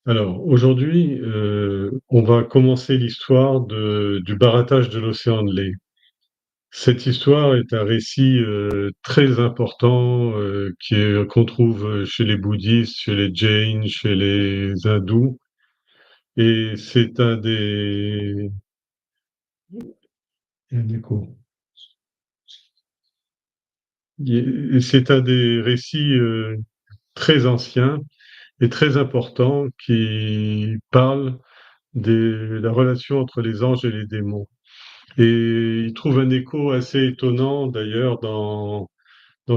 Alors aujourd'hui, on va commencer l'histoire du barattage de l'océan de lait. Cette histoire est un récit très important qu'on trouve chez les bouddhistes, chez les jains, chez les hindous, et c'est un des récits très anciens et très importants qui parle de la relation entre les anges et les démons. Et il trouve un écho assez étonnant d'ailleurs dans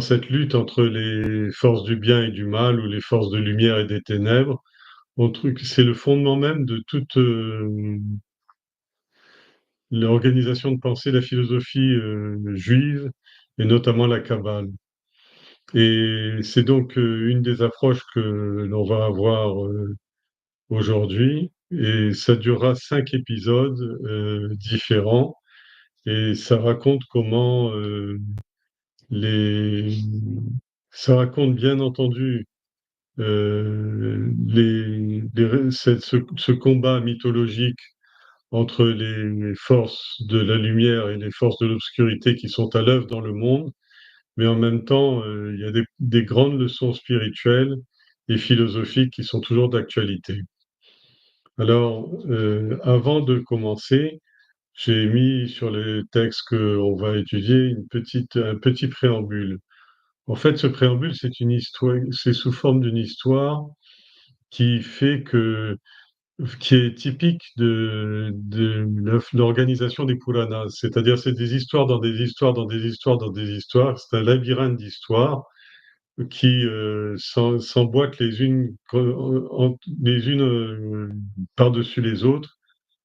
cette lutte entre les forces du bien et du mal, ou les forces de lumière et des ténèbres. C'est le fondement même de toute l'organisation de pensée, la philosophie juive, et notamment la Kabbale. Et c'est donc une des approches que l'on va avoir aujourd'hui, et ça durera 5 épisodes différents, et ça raconte comment les... Ça raconte bien entendu ce combat mythologique entre les forces de la lumière et les forces de l'obscurité qui sont à l'œuvre dans le monde, mais en même temps, il y a des grandes leçons spirituelles et philosophiques qui sont toujours d'actualité. Alors, avant de commencer, j'ai mis sur les textes qu'on va étudier un petit préambule. En fait, ce préambule, c'est une histoire, c'est sous forme d'une histoire qui fait que, qui est typique de l'organisation des Puranas. C'est-à-dire, c'est des histoires dans des histoires dans des histoires dans des histoires. C'est un labyrinthe d'histoires qui s'emboîtent les unes par-dessus les autres,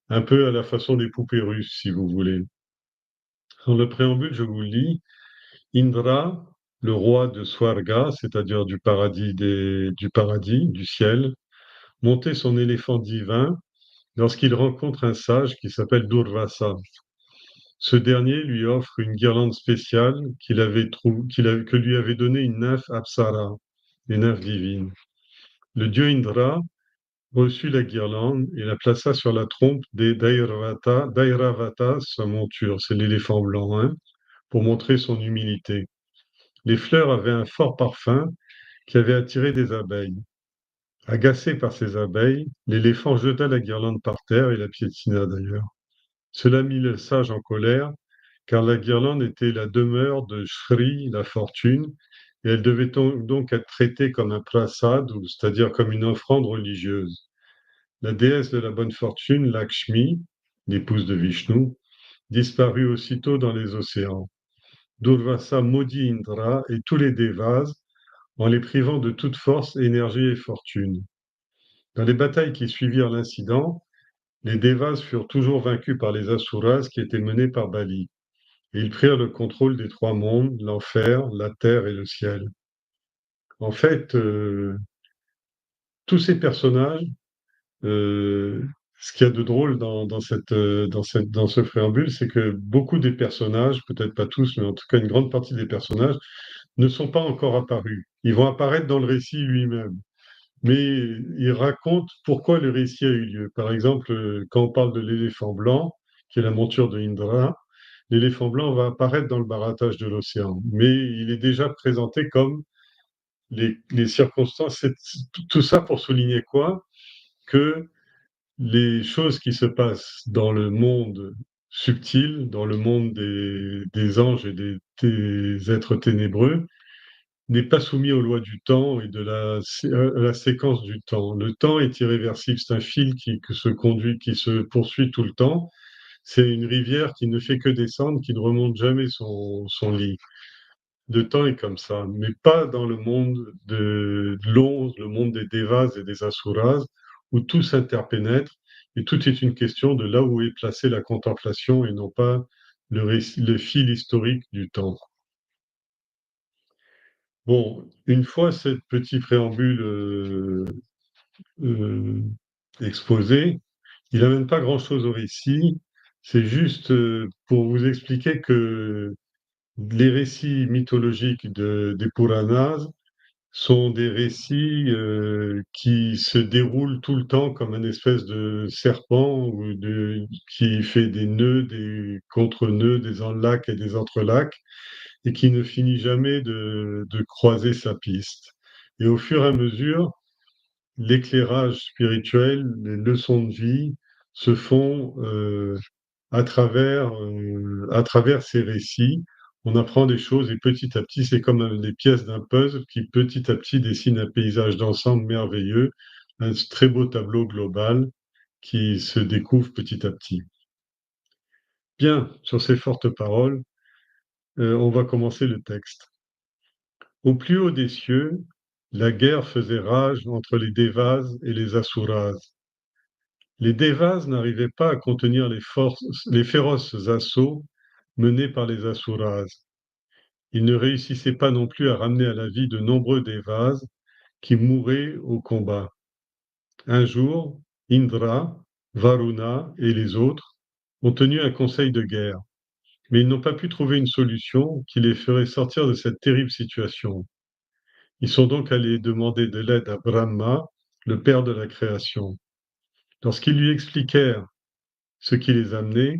un peu à la façon des poupées russes, si vous voulez. Dans le préambule, je vous le lis. Indra, le roi de Swarga, c'est-à-dire du paradis, du ciel, montait son éléphant divin lorsqu'il rencontre un sage qui s'appelle Durvasa. Ce dernier lui offre une guirlande spéciale que lui avait donnée une nymphe Apsara, une nymphe divine. Le dieu Indra reçut la guirlande et la plaça sur la trompe d'Airavata, sa monture, c'est l'éléphant blanc, hein, pour montrer son humilité. Les fleurs avaient un fort parfum qui avait attiré des abeilles. Agacé par ces abeilles, l'éléphant jeta la guirlande par terre et la piétina d'ailleurs. Cela mit le sage en colère, car la guirlande était la demeure de Shri, la fortune, et elle devait donc être traitée comme un prasad, c'est-à-dire comme une offrande religieuse. La déesse de la bonne fortune, Lakshmi, l'épouse de Vishnu, disparut aussitôt dans les océans. Durvasa maudit Indra et tous les Devas en les privant de toute force, énergie et fortune. Dans les batailles qui suivirent l'incident, les Devas furent toujours vaincus par les Asuras qui étaient menés par Bali, et ils prirent le contrôle des 3 mondes, l'enfer, la terre et le ciel. En fait, tous ces personnages, ce qu'il y a de drôle dans ce préambule, c'est que beaucoup des personnages, peut-être pas tous, mais en tout cas une grande partie des personnages, ne sont pas encore apparus. Ils vont apparaître dans le récit lui-même, mais ils racontent pourquoi le récit a eu lieu. Par exemple, quand on parle de l'éléphant blanc, qui est la monture de Indra, l'éléphant blanc va apparaître dans le barattage de l'océan, mais il est déjà présenté comme les circonstances. Tout ça pour souligner quoi? Que les choses qui se passent dans le monde subtil, dans le monde des anges et des êtres ténébreux, n'est pas soumis aux lois du temps et de la séquence du temps. Le temps est irréversible, c'est un fil qui se poursuit tout le temps. C'est une rivière qui ne fait que descendre, qui ne remonte jamais son lit. Le temps est comme ça, mais pas dans le monde de l'onze, le monde des Devas et des Asuras, où tout s'interpénètre et tout est une question de là où est placée la contemplation et non pas le fil historique du temps. Bon, une fois ce petit préambule euh, exposé, il n'amène pas grand-chose au récit. C'est juste pour vous expliquer que Les récits mythologiques des Puranas sont des récits qui se déroulent tout le temps comme une espèce de serpent qui fait des nœuds, des contre-nœuds, des enlacs et des entrelacs, et qui ne finit jamais de croiser sa piste. Et au fur et à mesure, l'éclairage spirituel, les leçons de vie se font à travers ces récits. On apprend des choses et petit à petit, c'est comme les pièces d'un puzzle qui petit à petit dessinent un paysage d'ensemble merveilleux, un très beau tableau global qui se découvre petit à petit. Bien, sur ces fortes paroles, on va commencer le texte. Au plus haut des cieux, la guerre faisait rage entre les Devas et les Asuras. Les Devas n'arrivaient pas à contenir les féroces assauts menés par les Asuras. Ils ne réussissaient pas non plus à ramener à la vie de nombreux Devas qui mouraient au combat. Un jour, Indra, Varuna et les autres ont tenu un conseil de guerre, mais ils n'ont pas pu trouver une solution qui les ferait sortir de cette terrible situation. Ils sont donc allés demander de l'aide à Brahma, le père de la création. Lorsqu'ils lui expliquèrent ce qui les amenait,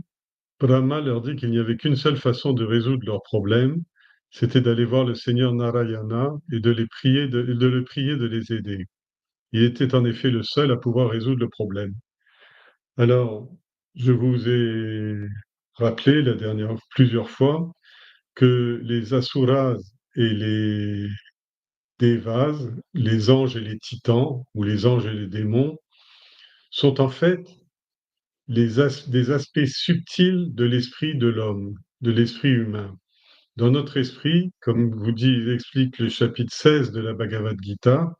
Brahma leur dit qu'il n'y avait qu'une seule façon de résoudre leurs problèmes, c'était d'aller voir le Seigneur Narayana et de le prier de les aider. Il était en effet le seul à pouvoir résoudre le problème. Alors, je vous ai rappelé plusieurs fois que les Asuras et les Devas, les anges et les titans, ou les anges et les démons, sont en fait des aspects subtils de l'esprit de l'homme, de l'esprit humain. Dans notre esprit, comme explique le chapitre 16 de la Bhagavad Gita,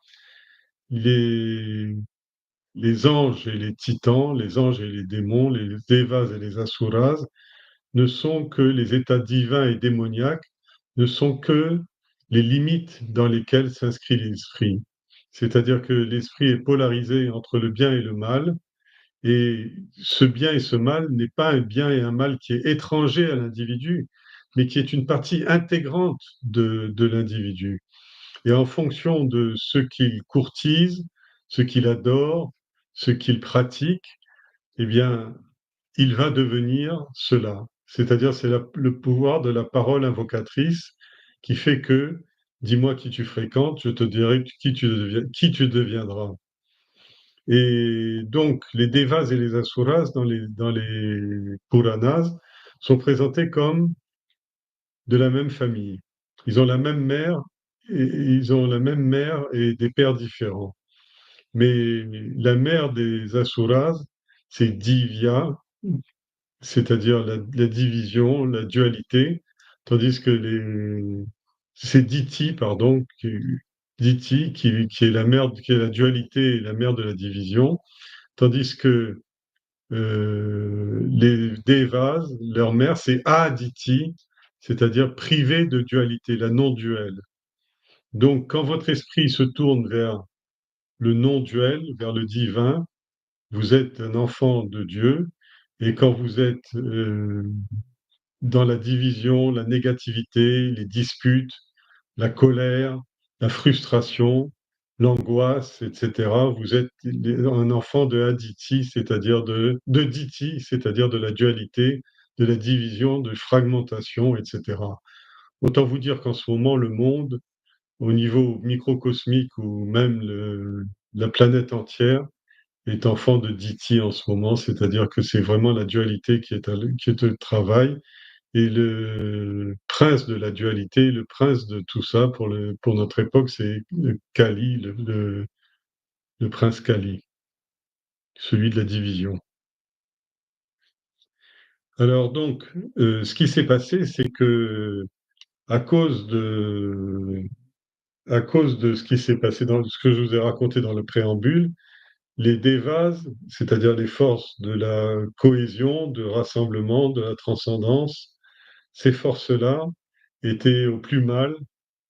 les, les anges et les titans, les anges et les démons, les devas et les asuras, ne sont que les états divins et démoniaques, ne sont que les limites dans lesquelles s'inscrit l'esprit. C'est-à-dire que l'esprit est polarisé entre le bien et le mal, et ce bien et ce mal n'est pas un bien et un mal qui est étranger à l'individu, mais qui est une partie intégrante de l'individu. Et en fonction de ce qu'il courtise, ce qu'il adore, ce qu'il pratique, eh bien, il va devenir cela. C'est-à-dire, c'est le pouvoir de la parole invocatrice qui fait que, dis-moi qui tu fréquentes, je te dirai qui tu deviendras. Et donc, les Devas et les Asuras dans les Puranas sont présentés comme de la même famille. Ils ont la même mère ils ont la même mère et des pères différents. Mais la mère des Asuras, c'est Divya, c'est-à-dire la division, la dualité, tandis que c'est Diti, pardon, Diti qui est la mère, qui est la dualité et la mère de la division, tandis que les Devas, leur mère, c'est Aditi, c'est-à-dire privé de dualité, la non-duel. Donc, quand votre esprit se tourne vers le non-duel, vers le divin, vous êtes un enfant de Dieu, et quand vous êtes dans la division, la négativité, les disputes, la colère, la frustration, l'angoisse, etc. Vous êtes un enfant de Aditi, c'est-à-dire de Diti, c'est-à-dire de la dualité, de la division, de fragmentation, etc. Autant vous dire qu'en ce moment, le monde, au niveau microcosmique ou même la planète entière, est enfant de Diti en ce moment, c'est-à-dire que c'est vraiment la dualité qui est au travail et le prince de la dualité, le prince de tout ça pour notre époque, c'est le Kali, le prince Kali, celui de la division. Alors donc, ce qui s'est passé, c'est que à cause de, à cause de ce qui s'est passé dans ce que je vous ai raconté dans le préambule, les Devas, c'est-à-dire les forces de la cohésion, de rassemblement, de la transcendance, ces forces-là étaient au plus mal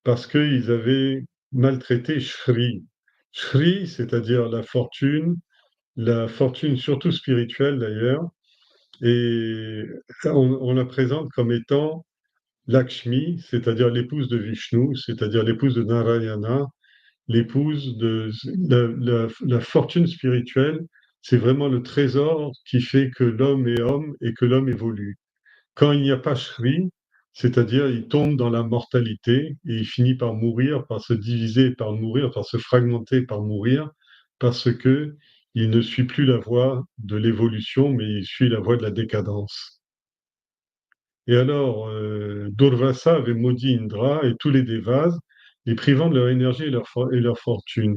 parce qu'ils avaient maltraité Shri. Shri, c'est-à-dire la fortune surtout spirituelle d'ailleurs, et on la présente comme étant Lakshmi, c'est-à-dire l'épouse de Vishnu, c'est-à-dire l'épouse de Narayana, l'épouse de la fortune spirituelle, c'est vraiment le trésor qui fait que l'homme est homme et que l'homme évolue. Quand il n'y a pas Shri, c'est-à-dire il tombe dans la mortalité et il finit par mourir, par se diviser, par mourir, par se fragmenter, par mourir, parce que il ne suit plus la voie de l'évolution, mais il suit la voie de la décadence. Et alors, Durvasa avait maudit Indra et tous les Devas, les privant de leur énergie et leur fortune.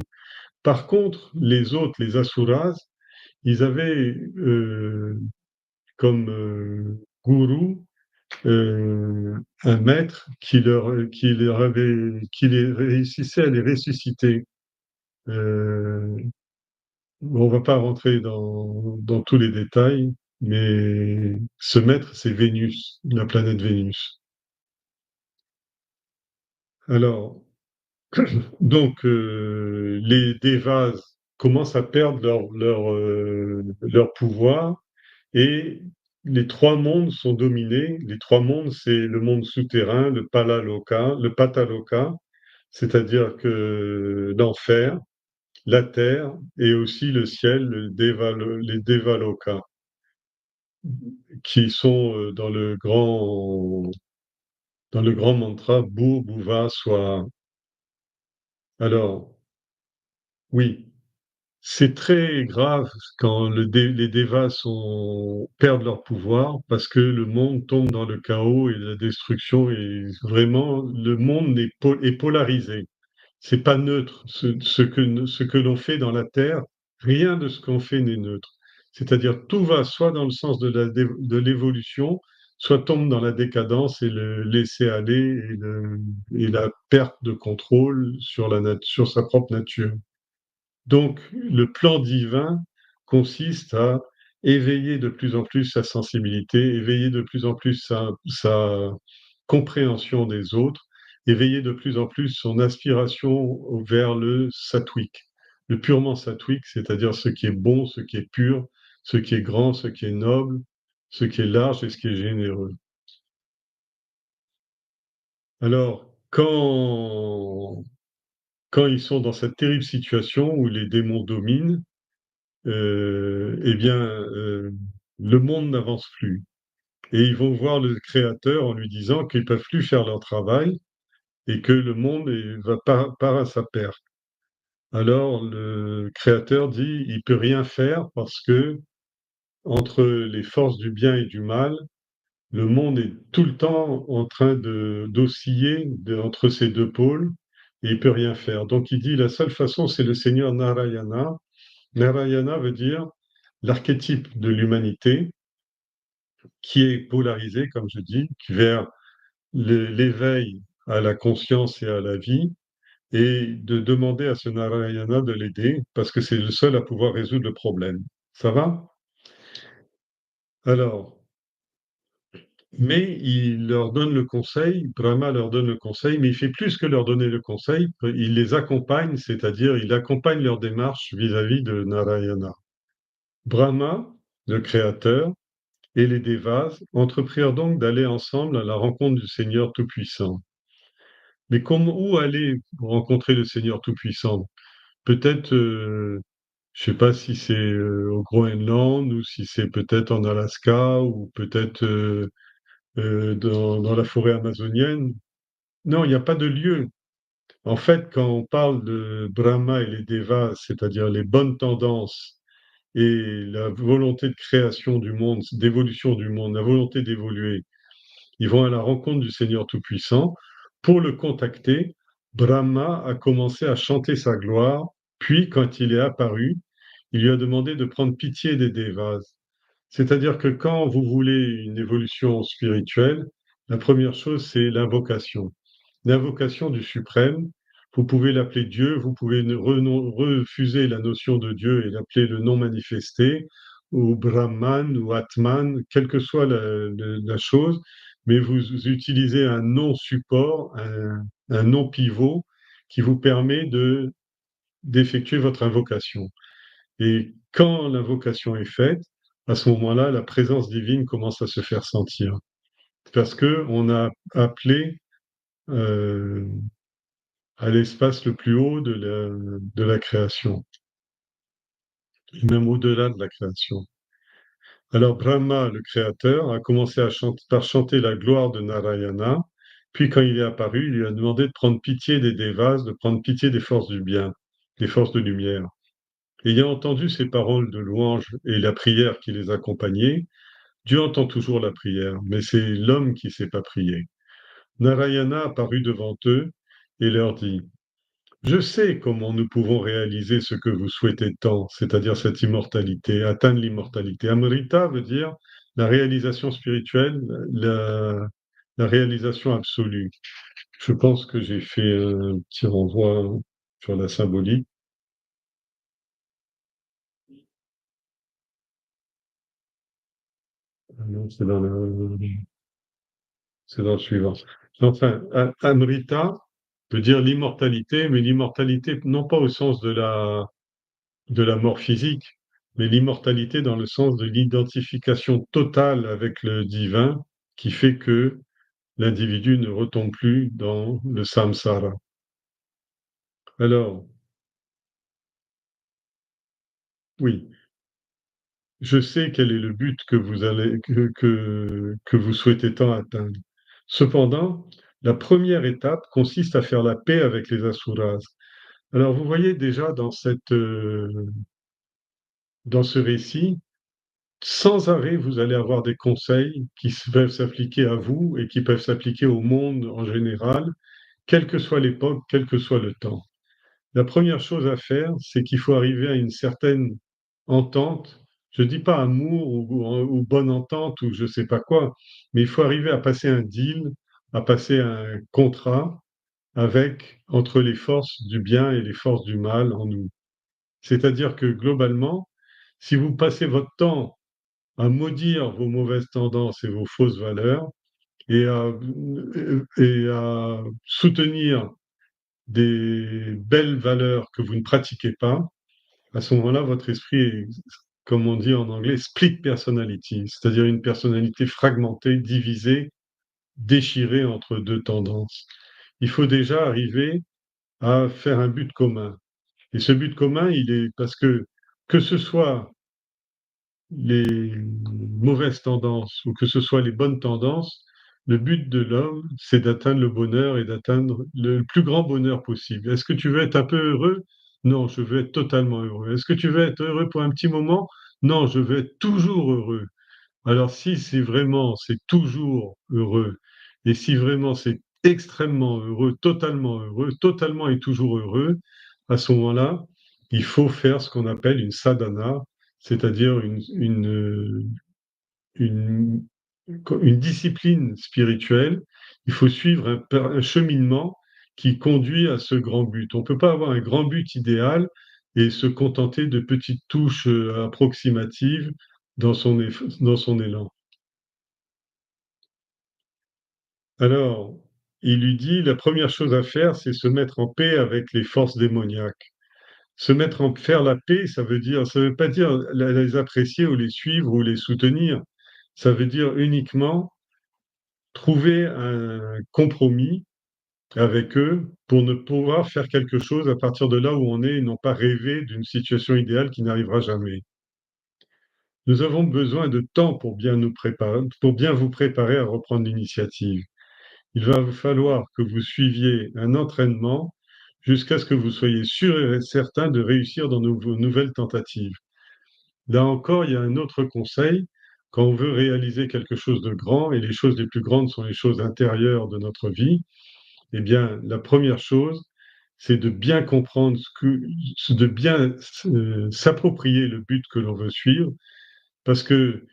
Par contre, les autres, les Asuras, ils avaient comme gourou un maître qui les réussissait à les ressusciter. Euh, on ne va pas rentrer dans tous les détails, mais ce maître, c'est Vénus, la planète Vénus. Alors, donc, les Devas commencent à perdre leur pouvoir et les trois mondes sont dominés. Les trois mondes, c'est le monde souterrain, le Pataloka, c'est-à-dire que l'enfer, la terre et aussi le ciel, les Devaloka, qui sont dans le grand mantra Bhur Bhuva Swaha. Alors, oui. C'est très grave quand les dévas perdent leur pouvoir parce que le monde tombe dans le chaos et la destruction et vraiment le monde est polarisé. C'est pas neutre. Ce que l'on fait dans la Terre, rien de ce qu'on fait n'est neutre. C'est-à-dire tout va soit dans le sens de l'évolution, soit tombe dans la décadence et le laisser aller et la perte de contrôle sur sa propre nature. Donc, le plan divin consiste à éveiller de plus en plus sa sensibilité, éveiller de plus en plus sa compréhension des autres, éveiller de plus en plus son aspiration vers le sattvique, le purement sattvique, c'est-à-dire ce qui est bon, ce qui est pur, ce qui est grand, ce qui est noble, ce qui est large et ce qui est généreux. Alors, quand ils sont dans cette terrible situation où les démons dominent, eh bien, le monde n'avance plus. Et ils vont voir le Créateur en lui disant qu'ils peuvent plus faire leur travail et que le monde part à sa perte. Alors le Créateur dit, il peut rien faire parce que entre les forces du bien et du mal, le monde est tout le temps en train d'osciller entre ces deux pôles et il peut rien faire. Donc il dit, la seule façon, c'est le Seigneur Narayana. Narayana veut dire l'archétype de l'humanité qui est polarisé, comme je dis, vers l'éveil à la conscience et à la vie, et de demander à ce Narayana de l'aider, parce que c'est le seul à pouvoir résoudre le problème. Ça va? Alors, mais il leur donne le conseil, Brahma leur donne le conseil, mais il fait plus que leur donner le conseil, il les accompagne, c'est-à-dire il accompagne leur démarche vis-à-vis de Narayana. Brahma, le créateur, et les Devas entreprirent donc d'aller ensemble à la rencontre du Seigneur Tout-Puissant. Mais où aller pour rencontrer le Seigneur Tout-Puissant? Peut-être, je ne sais pas si c'est au Groenland ou si c'est peut-être en Alaska ou peut-être dans la forêt amazonienne. Non, il n'y a pas de lieu. En fait, quand on parle de Brahma et les Devas, c'est-à-dire les bonnes tendances et la volonté de création du monde, d'évolution du monde, la volonté d'évoluer, ils vont à la rencontre du Seigneur Tout-Puissant. Pour le contacter, Brahma a commencé à chanter sa gloire, puis quand il est apparu, il lui a demandé de prendre pitié des Devas. C'est-à-dire que quand vous voulez une évolution spirituelle, la première chose, c'est l'invocation. L'invocation du suprême, vous pouvez l'appeler Dieu, vous pouvez refuser la notion de Dieu et l'appeler le non manifesté, ou Brahman, ou Atman, quelle que soit la chose, mais vous utilisez un nom support, un nom pivot qui vous permet d'effectuer votre invocation. Et quand l'invocation est faite, à ce moment-là, la présence divine commence à se faire sentir. parce que on a appelé à l'espace le plus haut de la création, et même au-delà de la création. Alors Brahma, le créateur, a commencé par chanter la gloire de Narayana, puis quand il est apparu, il lui a demandé de prendre pitié des Devas, de prendre pitié des forces du bien, des forces de lumière. Ayant entendu ces paroles de louange et la prière qui les accompagnait, Dieu entend toujours la prière, mais c'est l'homme qui ne sait pas prier. Narayana apparut devant eux et leur dit: Je sais comment nous pouvons réaliser ce que vous souhaitez tant, c'est-à-dire cette immortalité, atteindre l'immortalité. Amrita veut dire la réalisation spirituelle, la réalisation absolue. Je pense que j'ai fait un petit renvoi sur la symbolique. Non, c'est dans le suivant. Enfin, Amrita veut dire l'immortalité, mais l'immortalité non pas au sens de la mort physique, mais l'immortalité dans le sens de l'identification totale avec le divin qui fait que l'individu ne retombe plus dans le samsara. Alors, oui, je sais quel est le but que vous souhaitez tant atteindre. Cependant, la première étape consiste à faire la paix avec les asuras. Alors, vous voyez déjà dans ce récit, sans arrêt, vous allez avoir des conseils peuvent s'appliquer à vous et qui peuvent s'appliquer au monde en général, quelle que soit l'époque, quel que soit le temps. La première chose à faire, c'est qu'il faut arriver à une certaine entente. Je ne dis pas amour ou bonne entente ou je ne sais pas quoi, mais il faut arriver à passer un deal, à passer un contrat entre les forces du bien et les forces du mal en nous. C'est-à-dire que globalement, si vous passez votre temps à maudire vos mauvaises tendances et vos fausses valeurs et à soutenir des belles valeurs que vous ne pratiquez pas, à ce moment-là, votre esprit est, comme on dit en anglais, split personality, c'est-à-dire une personnalité fragmentée, divisée, déchirée entre deux tendances. Il faut déjà arriver à faire un but commun. Et ce but commun, il est parce que ce soit les mauvaises tendances ou que ce soit les bonnes tendances, le but de l'homme, c'est d'atteindre le bonheur et d'atteindre le plus grand bonheur possible. Est-ce que tu veux être un peu heureux? Non, je veux être totalement heureux. Est-ce que tu veux être heureux pour un petit moment? Non, je veux être toujours heureux. Alors si c'est vraiment, c'est toujours heureux, et si vraiment c'est extrêmement heureux, totalement et toujours heureux, à ce moment-là, il faut faire ce qu'on appelle une sadhana, c'est-à-dire une, une discipline spirituelle. Il faut suivre un cheminement qui conduit à ce grand but. On ne peut pas avoir un grand but idéal et se contenter de petites touches approximatives dans son élan. Alors, il lui dit, la première chose à faire, c'est se mettre en paix avec les forces démoniaques. Faire la paix, ça veut pas dire les apprécier ou les suivre ou les soutenir. Ça veut dire uniquement trouver un compromis avec eux pour ne pouvoir faire quelque chose à partir de là où on est et non pas rêver d'une situation idéale qui n'arrivera jamais. Nous avons besoin de temps pour bien nous préparer, pour bien vous préparer à reprendre l'initiative. Il va vous falloir que vous suiviez un entraînement jusqu'à ce que vous soyez sûr et certain de réussir dans vos nouvelles tentatives. Là encore, il y a un autre conseil. Quand on veut réaliser quelque chose de grand, et les choses les plus grandes sont les choses intérieures de notre vie, eh bien, la première chose, c'est de bien comprendre de bien s'approprier le but que l'on veut suivre, parce que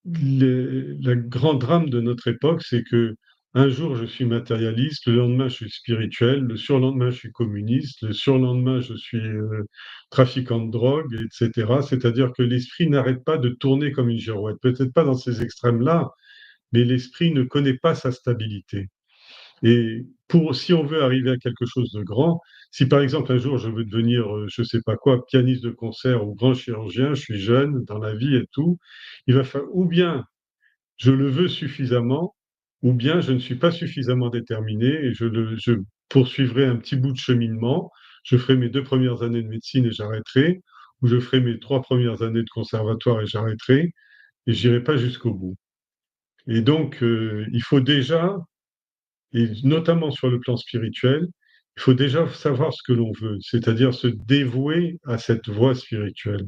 le grand drame de notre époque, c'est que un jour je suis matérialiste, le lendemain je suis spirituel, le surlendemain je suis communiste, le surlendemain je suis trafiquant de drogue, etc. C'est-à-dire que l'esprit n'arrête pas de tourner comme une girouette. Peut-être pas dans ces extrêmes-là, mais l'esprit ne connaît pas sa stabilité. Et si on veut arriver à quelque chose de grand, si par exemple un jour je veux devenir, je sais pas quoi, pianiste de concert ou grand chirurgien, je suis jeune dans la vie et tout, il va falloir ou bien je le veux suffisamment, ou bien je ne suis pas suffisamment déterminé et je poursuivrai un petit bout de cheminement. Je ferai mes 2 premières années de médecine et j'arrêterai, ou je ferai mes 3 premières années de conservatoire et j'arrêterai et j'irai pas jusqu'au bout. Et donc, il faut déjà, et notamment sur le plan spirituel, il faut déjà savoir ce que l'on veut, c'est-à-dire se dévouer à cette voie spirituelle.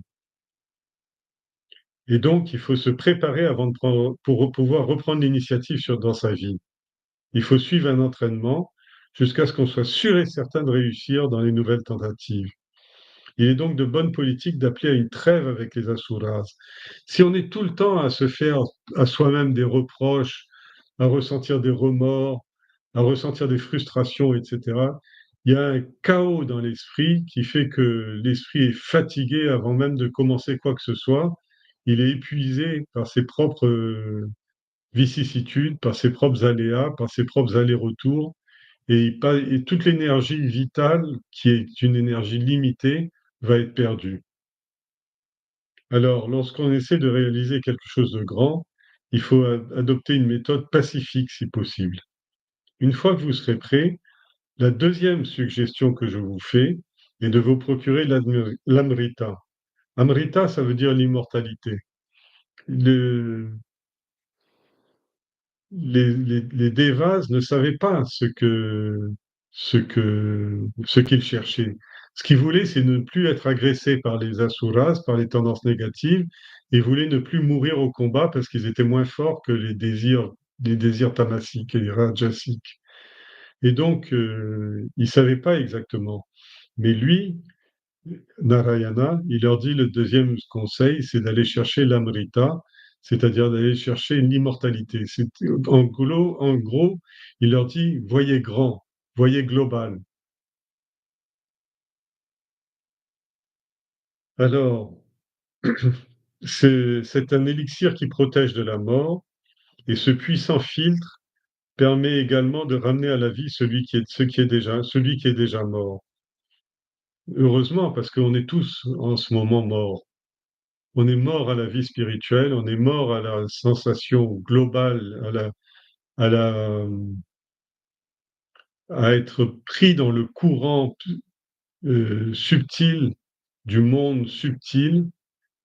Et donc, il faut se préparer avant de prendre, pour pouvoir reprendre l'initiative dans sa vie. Il faut suivre un entraînement jusqu'à ce qu'on soit sûr et certain de réussir dans les nouvelles tentatives. Il est donc de bonne politique d'appeler à une trêve avec les asuras. Si on est tout le temps à se faire à soi-même des reproches, à ressentir des remords, à ressentir des frustrations, etc., il y a un chaos dans l'esprit qui fait que l'esprit est fatigué avant même de commencer quoi que ce soit. Il est épuisé par ses propres vicissitudes, par ses propres aléas, par ses propres allers-retours. Et toute l'énergie vitale, qui est une énergie limitée, va être perdue. Alors, lorsqu'on essaie de réaliser quelque chose de grand, il faut adopter une méthode pacifique si possible. Une fois que vous serez prêt, la deuxième suggestion que je vous fais est de vous procurer l'amrita. Amrita, ça veut dire l'immortalité. Le, les Devas ne savaient pas ce qu'ils cherchaient. Ce qu'ils voulaient, c'est ne plus être agressés par les asuras, par les tendances négatives, et voulaient ne plus mourir au combat parce qu'ils étaient moins forts que les désirs tamasiques et rajasiques. Et donc, ils ne savaient pas exactement. Mais lui, Narayana, il leur dit le deuxième conseil, c'est d'aller chercher l'amrita, c'est-à-dire d'aller chercher l'immortalité. En gros, il leur dit, voyez grand, voyez global. Alors, c'est un élixir qui protège de la mort, et ce puissant filtre permet également de ramener à la vie celui qui est déjà mort. Heureusement, parce qu'on est tous en ce moment morts. On est mort à la vie spirituelle, on est mort à la sensation globale, à la, à être pris dans le courant subtil du monde subtil,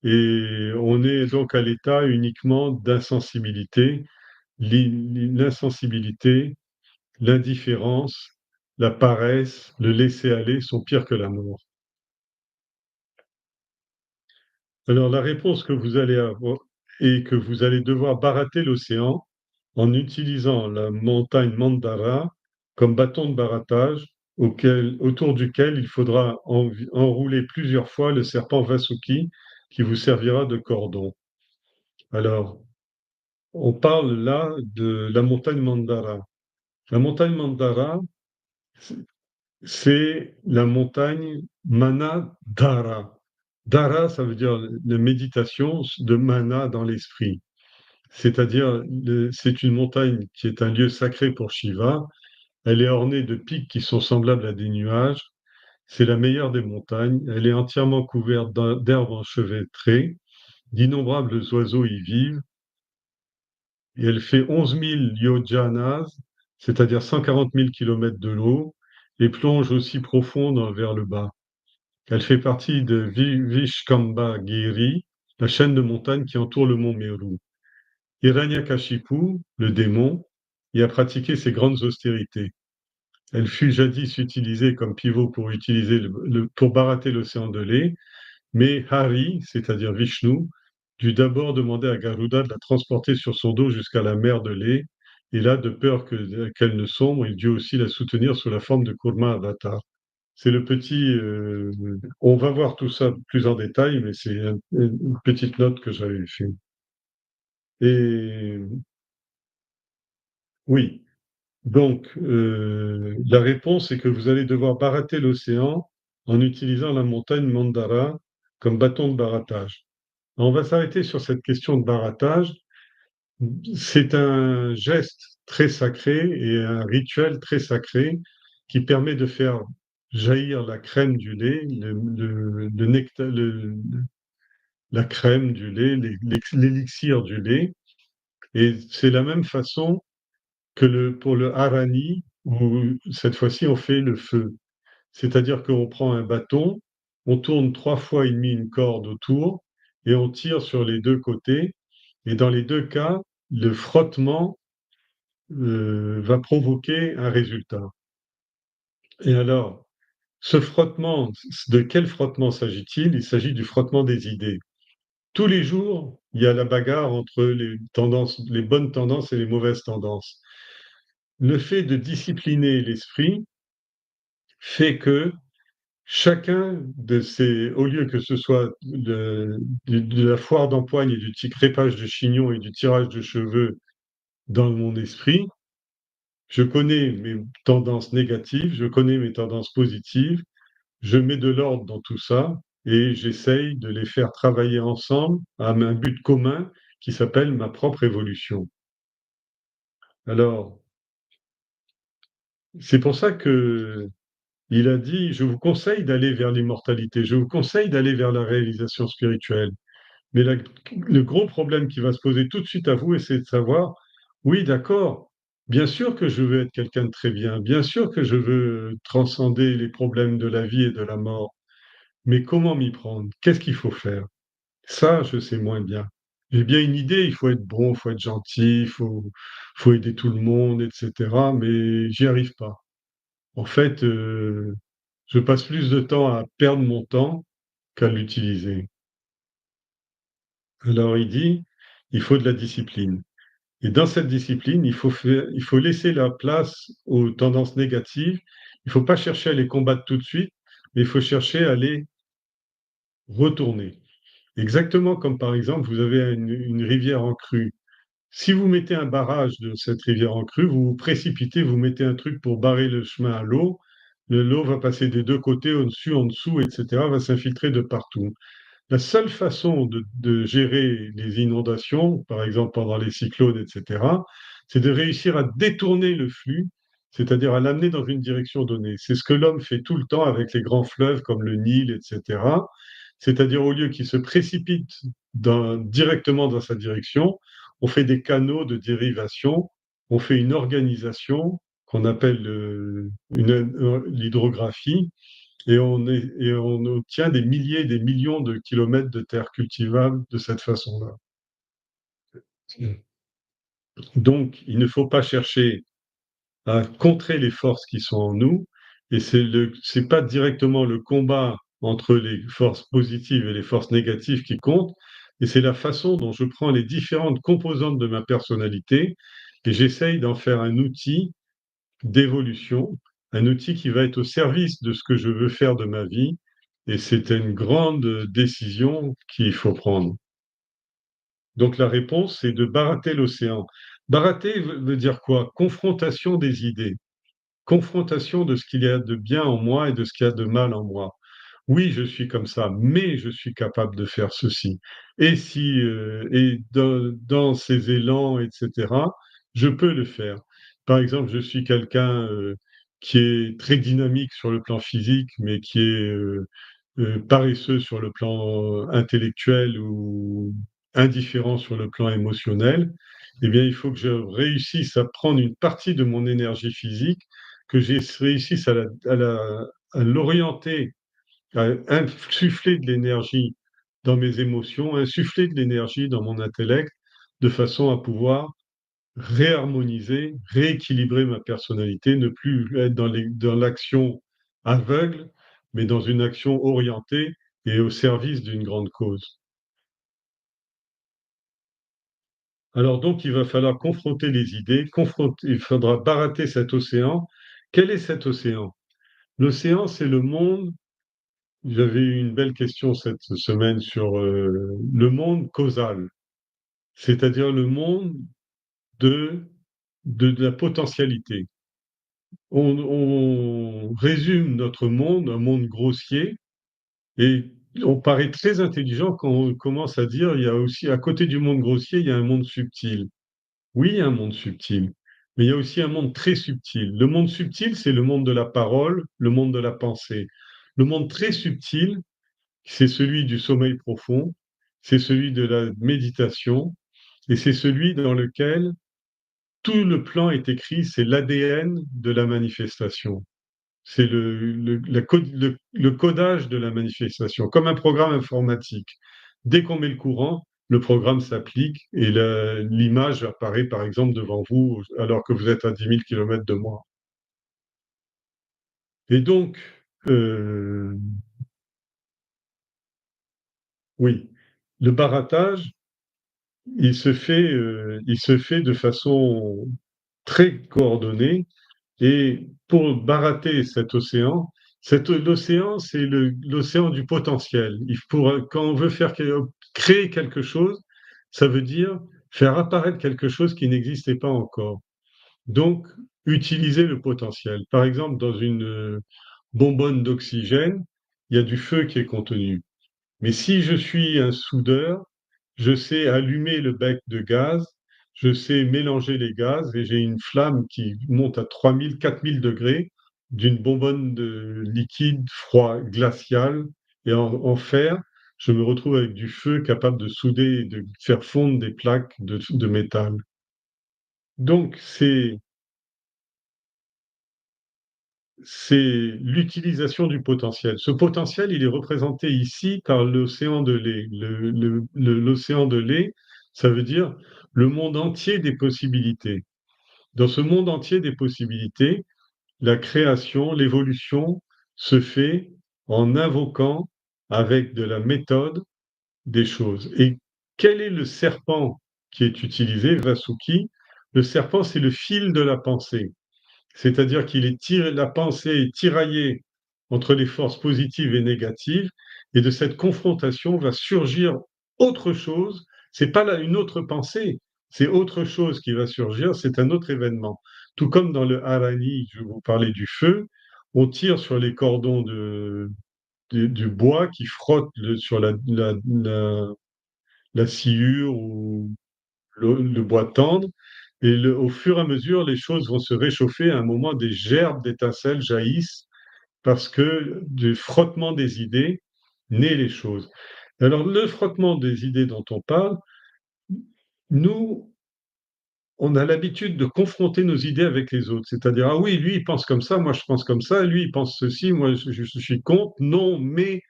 et on est donc à l'état uniquement d'insensibilité. L'insensibilité, l'indifférence, la paresse, le laisser-aller sont pires que la mort. Alors la réponse que vous allez avoir est que vous allez devoir barater l'océan en utilisant la montagne Mandara comme bâton de barattage autour duquel il faudra enrouler plusieurs fois le serpent Vasuki qui vous servira de cordon. Alors, on parle là de la montagne Mandara. La montagne Mandara, c'est la montagne Manadhara. Dhara, ça veut dire la méditation de mana dans l'esprit. C'est-à-dire, c'est une montagne qui est un lieu sacré pour Shiva. Elle est ornée de pics qui sont semblables à des nuages. C'est la meilleure des montagnes. Elle est entièrement couverte d'herbes enchevêtrées. D'innombrables oiseaux y vivent. Et elle fait 11 000 yojanas, c'est-à-dire 140 000 kilomètres de l'eau, et plonge aussi profond vers le bas. Elle fait partie de Vishkamba Giri, la chaîne de montagnes qui entoure le mont Meru. Hiranyakashipu, le démon, y a pratiqué ses grandes austérités. Elle fut jadis utilisée comme pivot pour barater l'océan de lait, mais Hari, c'est-à-dire Vishnu, dut d'abord demander à Garuda de la transporter sur son dos jusqu'à la mer de lait, et là, de peur qu'elle ne sombre, il dut aussi la soutenir sous la forme de Kurma Avatar. C'est le petit. On va voir tout ça plus en détail, mais c'est une petite note que j'avais fait. Et oui, donc la réponse est que vous allez devoir barater l'océan en utilisant la montagne Mandara comme bâton de barattage. On va s'arrêter sur cette question de barattage. C'est un geste très sacré et un rituel très sacré qui permet de faire jaillir la crème du lait, le nectar, la crème du lait, l'élixir du lait. Et c'est la même façon que pour le harani, où cette fois-ci on fait le feu. C'est-à-dire qu'on prend un bâton, on tourne 3 fois et demi une corde autour et on tire sur les 2 côtés et dans les 2 cas, le frottement, va provoquer un résultat. Et alors, ce frottement, de quel frottement s'agit-il? Il s'agit du frottement des idées. Tous les jours, il y a la bagarre entre les tendances, les bonnes tendances et les mauvaises tendances. Le fait de discipliner l'esprit fait que chacun de ces, au lieu que ce soit de la foire d'empoigne et du petit crépage de chignon et du tirage de cheveux dans mon esprit, je connais mes tendances négatives, je connais mes tendances positives, je mets de l'ordre dans tout ça et j'essaye de les faire travailler ensemble à un but commun qui s'appelle ma propre évolution. Alors, c'est pour ça que il a dit, je vous conseille d'aller vers l'immortalité, je vous conseille d'aller vers la réalisation spirituelle. Mais le gros problème qui va se poser tout de suite à vous, c'est de savoir, oui, d'accord, bien sûr que je veux être quelqu'un de très bien, bien sûr que je veux transcender les problèmes de la vie et de la mort, mais comment m'y prendre? Qu'est-ce qu'il faut faire? Ça, je sais moins bien. J'ai bien une idée, il faut être bon, il faut être gentil, faut aider tout le monde, etc., mais j'y arrive pas. En fait, je passe plus de temps à perdre mon temps qu'à l'utiliser. Alors il dit, il faut de la discipline. Et dans cette discipline, il faut laisser la place aux tendances négatives. Il ne faut pas chercher à les combattre tout de suite, mais il faut chercher à les retourner. Exactement comme par exemple, vous avez une rivière en crue. Si vous mettez un barrage de cette rivière en crue, vous vous précipitez, vous mettez un truc pour barrer le chemin à l'eau. L'eau va passer des deux côtés, au-dessus, en dessous, etc., va s'infiltrer de partout. La seule façon de gérer les inondations, par exemple pendant les cyclones, etc., c'est de réussir à détourner le flux, c'est-à-dire à l'amener dans une direction donnée. C'est ce que l'homme fait tout le temps avec les grands fleuves comme le Nil, etc. C'est-à-dire au lieu qu'il se précipite directement dans sa direction, on fait des canaux de dérivation, on fait une organisation qu'on appelle l'hydrographie, et on obtient des milliers, des millions de kilomètres de terres cultivables de cette façon-là. Donc, il ne faut pas chercher à contrer les forces qui sont en nous, et c'est pas directement le combat entre les forces positives et les forces négatives qui compte, et c'est la façon dont je prends les différentes composantes de ma personnalité et j'essaye d'en faire un outil d'évolution, un outil qui va être au service de ce que je veux faire de ma vie. Et c'est une grande décision qu'il faut prendre. Donc la réponse, c'est de barater l'océan. Barater veut dire quoi? Confrontation des idées, confrontation de ce qu'il y a de bien en moi et de ce qu'il y a de mal en moi. Oui, je suis comme ça, mais je suis capable de faire ceci. Et si, et dans ces élans, etc., je peux le faire. Par exemple, je suis quelqu'un qui est très dynamique sur le plan physique, mais qui est paresseux sur le plan intellectuel ou indifférent sur le plan émotionnel. Eh bien, il faut que je réussisse à prendre une partie de mon énergie physique, que je réussisse à l'orienter, à insuffler de l'énergie dans mes émotions, insuffler de l'énergie dans mon intellect, de façon à pouvoir réharmoniser, rééquilibrer ma personnalité, ne plus être dans l'action aveugle, mais dans une action orientée et au service d'une grande cause. Alors donc, il va falloir confronter les idées, il faudra barater cet océan. Quel est cet océan? L'océan, c'est le monde. J'avais eu une belle question cette semaine sur le monde causal, c'est-à-dire le monde de, de la potentialité. On résume notre monde, un monde grossier, et on paraît très intelligent quand on commence à dire il y a aussi, à côté du monde grossier, il y a un monde subtil. Oui, il y a un monde subtil, mais il y a aussi un monde très subtil. Le monde subtil, c'est le monde de la parole, le monde de la pensée. Le monde très subtil, c'est celui du sommeil profond, c'est celui de la méditation, et c'est celui dans lequel tout le plan est écrit, c'est l'ADN de la manifestation. C'est le codage de la manifestation, comme un programme informatique. Dès qu'on met le courant, le programme s'applique et l'image apparaît, par exemple, devant vous alors que vous êtes à 10 000 kilomètres de moi. Et donc, euh, oui, le barattage, il se fait de façon très coordonnée. Et pour barater l'océan, c'est l'océan du potentiel. Quand on veut créer quelque chose, ça veut dire faire apparaître quelque chose qui n'existait pas encore. Donc, utiliser le potentiel. Par exemple, dans une bonbonne d'oxygène, il y a du feu qui est contenu. Mais si je suis un soudeur, je sais allumer le bec de gaz, je sais mélanger les gaz et j'ai une flamme qui monte à 3000, 4000 degrés d'une bonbonne de liquide froid, glacial. Et en fer, je me retrouve avec du feu capable de souder et de faire fondre des plaques de métal. Donc, c'est l'utilisation du potentiel. Ce potentiel, il est représenté ici par l'océan de lait. L'océan de lait, ça veut dire le monde entier des possibilités. Dans ce monde entier des possibilités, la création, l'évolution se fait en invoquant avec de la méthode des choses. Et quel est le serpent qui est utilisé, Vasuki? Le serpent, c'est le fil de la pensée. C'est-à-dire la pensée est tiraillée entre les forces positives et négatives, et de cette confrontation va surgir autre chose. C'est pas là une autre pensée, c'est autre chose qui va surgir, c'est un autre événement. Tout comme dans le Harani, je vous parlais du feu, on tire sur les cordons du bois qui frottent sur la sciure ou le bois tendre. Et au fur et à mesure, les choses vont se réchauffer. À un moment, des gerbes d'étincelles jaillissent parce que du frottement des idées naît les choses. Alors, le frottement des idées dont on parle, nous, on a l'habitude de confronter nos idées avec les autres. C'est-à-dire, ah oui, lui, il pense comme ça, moi, je pense comme ça, lui, il pense ceci, moi, je suis contre, non, mais.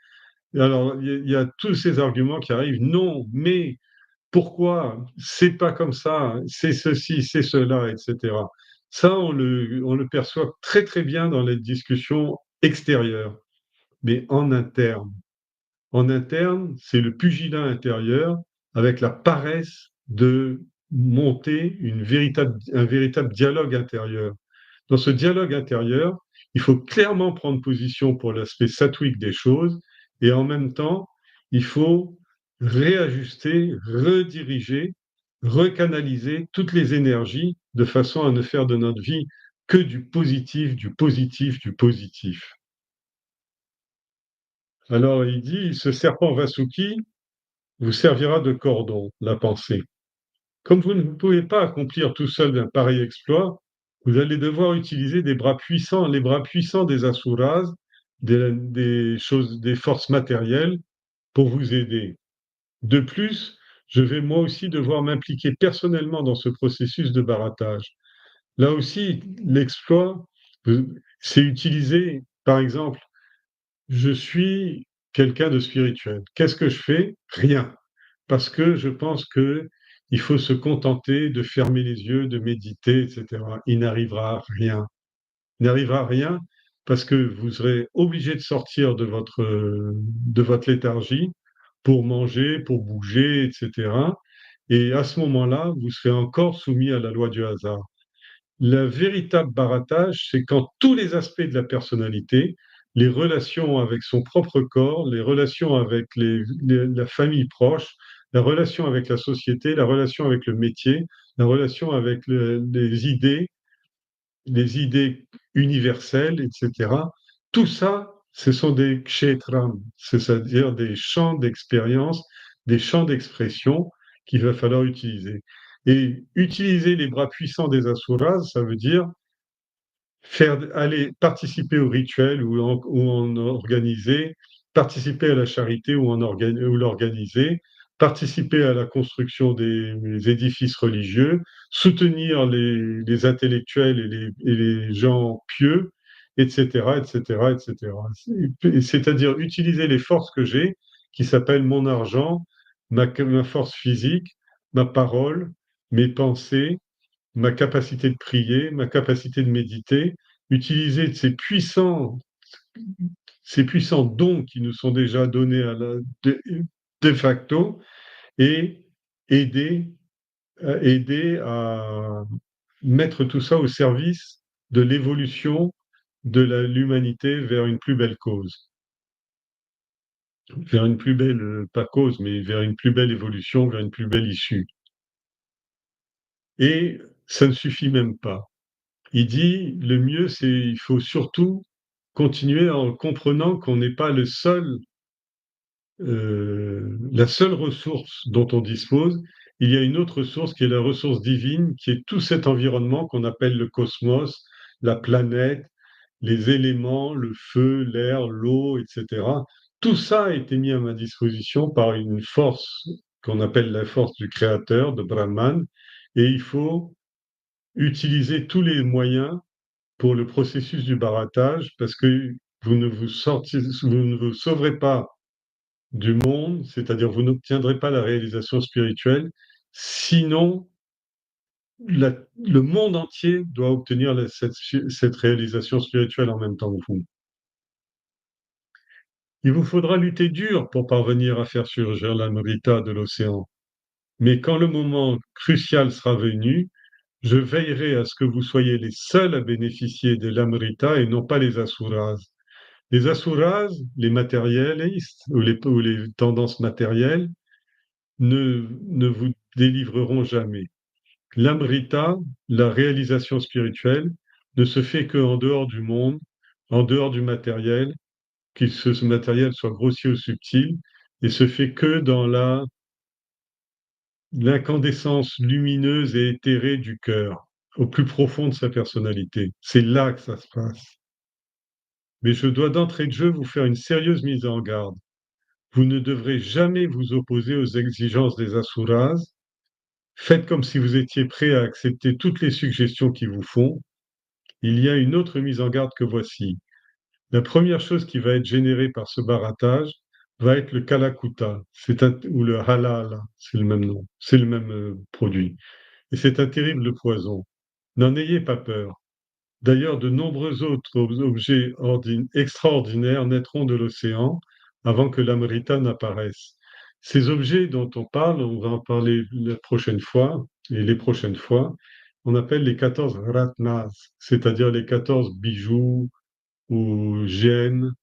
Alors, il y a tous ces arguments qui arrivent, non, mais pourquoi c'est pas comme ça, c'est ceci, c'est cela, etc. Ça, on le perçoit très très bien dans les discussions extérieures, mais en interne, c'est le pugilat intérieur avec la paresse de monter un véritable dialogue intérieur. Dans ce dialogue intérieur, il faut clairement prendre position pour l'aspect satwique des choses et en même temps, il faut réajuster, rediriger, recanaliser toutes les énergies de façon à ne faire de notre vie que du positif, du positif, du positif. Alors il dit, ce serpent Vasuki vous servira de cordon, la pensée. Comme vous ne pouvez pas accomplir tout seul un pareil exploit, vous allez devoir utiliser des bras puissants, les bras puissants des asuras, des forces matérielles pour vous aider. De plus, je vais moi aussi devoir m'impliquer personnellement dans ce processus de barattage. Là aussi, l'exploit, c'est utiliser, par exemple, je suis quelqu'un de spirituel. Qu'est-ce que je fais? Rien. Parce que je pense que il faut se contenter de fermer les yeux, de méditer, etc. Il n'arrivera rien. Il n'arrivera rien parce que vous serez obligé de sortir de votre léthargie pour manger, pour bouger, etc. Et à ce moment-là, vous serez encore soumis à la loi du hasard. Le véritable baratage, c'est quand tous les aspects de la personnalité, les relations avec son propre corps, les relations avec la famille proche, la relation avec la société, la relation avec le métier, la relation avec les idées universelles, etc. Tout ça, ce sont des kshetram, c'est-à-dire des champs d'expérience, des champs d'expression qu'il va falloir utiliser. Et utiliser les bras puissants des asuras, ça veut dire aller participer au rituel ou en organiser, participer à la charité ou l'organiser, participer à la construction des édifices religieux, soutenir les intellectuels et les gens pieux, etc., etc., etc. C'est-à-dire utiliser les forces que j'ai, qui s'appellent mon argent, ma force physique, ma parole, mes pensées, ma capacité de prier, ma capacité de méditer, utiliser ces puissants dons qui nous sont déjà donnés de facto et aider, aider à mettre tout ça au service de l'évolution de l'humanité vers une plus belle cause, vers une plus belle, pas cause, mais vers une plus belle évolution, vers une plus belle issue. Et ça ne suffit même pas. Il dit, le mieux, c'est, il faut surtout continuer en comprenant qu'on n'est pas la seule ressource dont on dispose. Il y a une autre ressource qui est la ressource divine, qui est tout cet environnement qu'on appelle le cosmos, la planète, les éléments, le feu, l'air, l'eau, etc. Tout ça a été mis à ma disposition par une force qu'on appelle la force du Créateur, de Brahman, et il faut utiliser tous les moyens pour le processus du baratage, parce que vous ne vous sauverez pas du monde, c'est-à-dire vous n'obtiendrez pas la réalisation spirituelle, sinon le monde entier doit obtenir cette réalisation spirituelle en même temps que vous. Il vous faudra lutter dur pour parvenir à faire surgir l'amrita de l'océan. Mais quand le moment crucial sera venu, je veillerai à ce que vous soyez les seuls à bénéficier de l'amrita et non pas les asuras. Les asuras, les matérialistes ou les tendances matérielles, ne vous délivreront jamais. L'amrita, la réalisation spirituelle, ne se fait qu'en dehors du monde, en dehors du matériel, que ce matériel soit grossier ou subtil, et se fait que dans l'incandescence lumineuse et éthérée du cœur, au plus profond de sa personnalité. C'est là que ça se passe. Mais je dois d'entrée de jeu vous faire une sérieuse mise en garde. Vous ne devrez jamais vous opposer aux exigences des asuras. Faites comme si vous étiez prêt à accepter toutes les suggestions qu'ils vous font. Il y a une autre mise en garde que voici. La première chose qui va être générée par ce baratage va être le kalakuta, ou le halal, c'est le même nom, c'est le même produit. Et c'est un terrible poison. N'en ayez pas peur. D'ailleurs, de nombreux autres objets extraordinaires naîtront de l'océan avant que l'Amrita n'apparaisse. Ces objets dont on parle, on va en parler la prochaine fois et les prochaines fois, on appelle les 14 ratnas, c'est-à-dire les 14 bijoux ou gemmes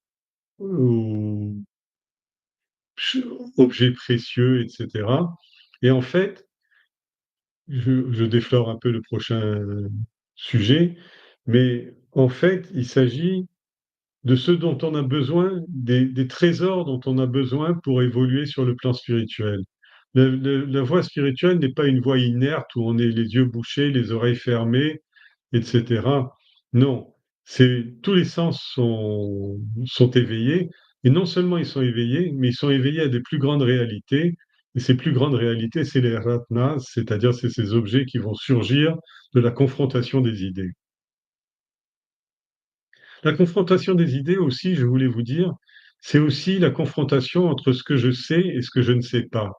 ou objets précieux, etc. Et en fait, je déflore un peu le prochain sujet, mais en fait, il s'agit de ce dont on a besoin, des trésors dont on a besoin pour évoluer sur le plan spirituel. La voie spirituelle n'est pas une voie inerte où on est les yeux bouchés, les oreilles fermées, etc. Non, tous les sens sont éveillés, et non seulement ils sont éveillés, mais ils sont éveillés à des plus grandes réalités. Et ces plus grandes réalités, c'est les ratnas, c'est-à-dire c'est ces objets qui vont surgir de la confrontation des idées. La confrontation des idées aussi, je voulais vous dire, c'est aussi la confrontation entre ce que je sais et ce que je ne sais pas.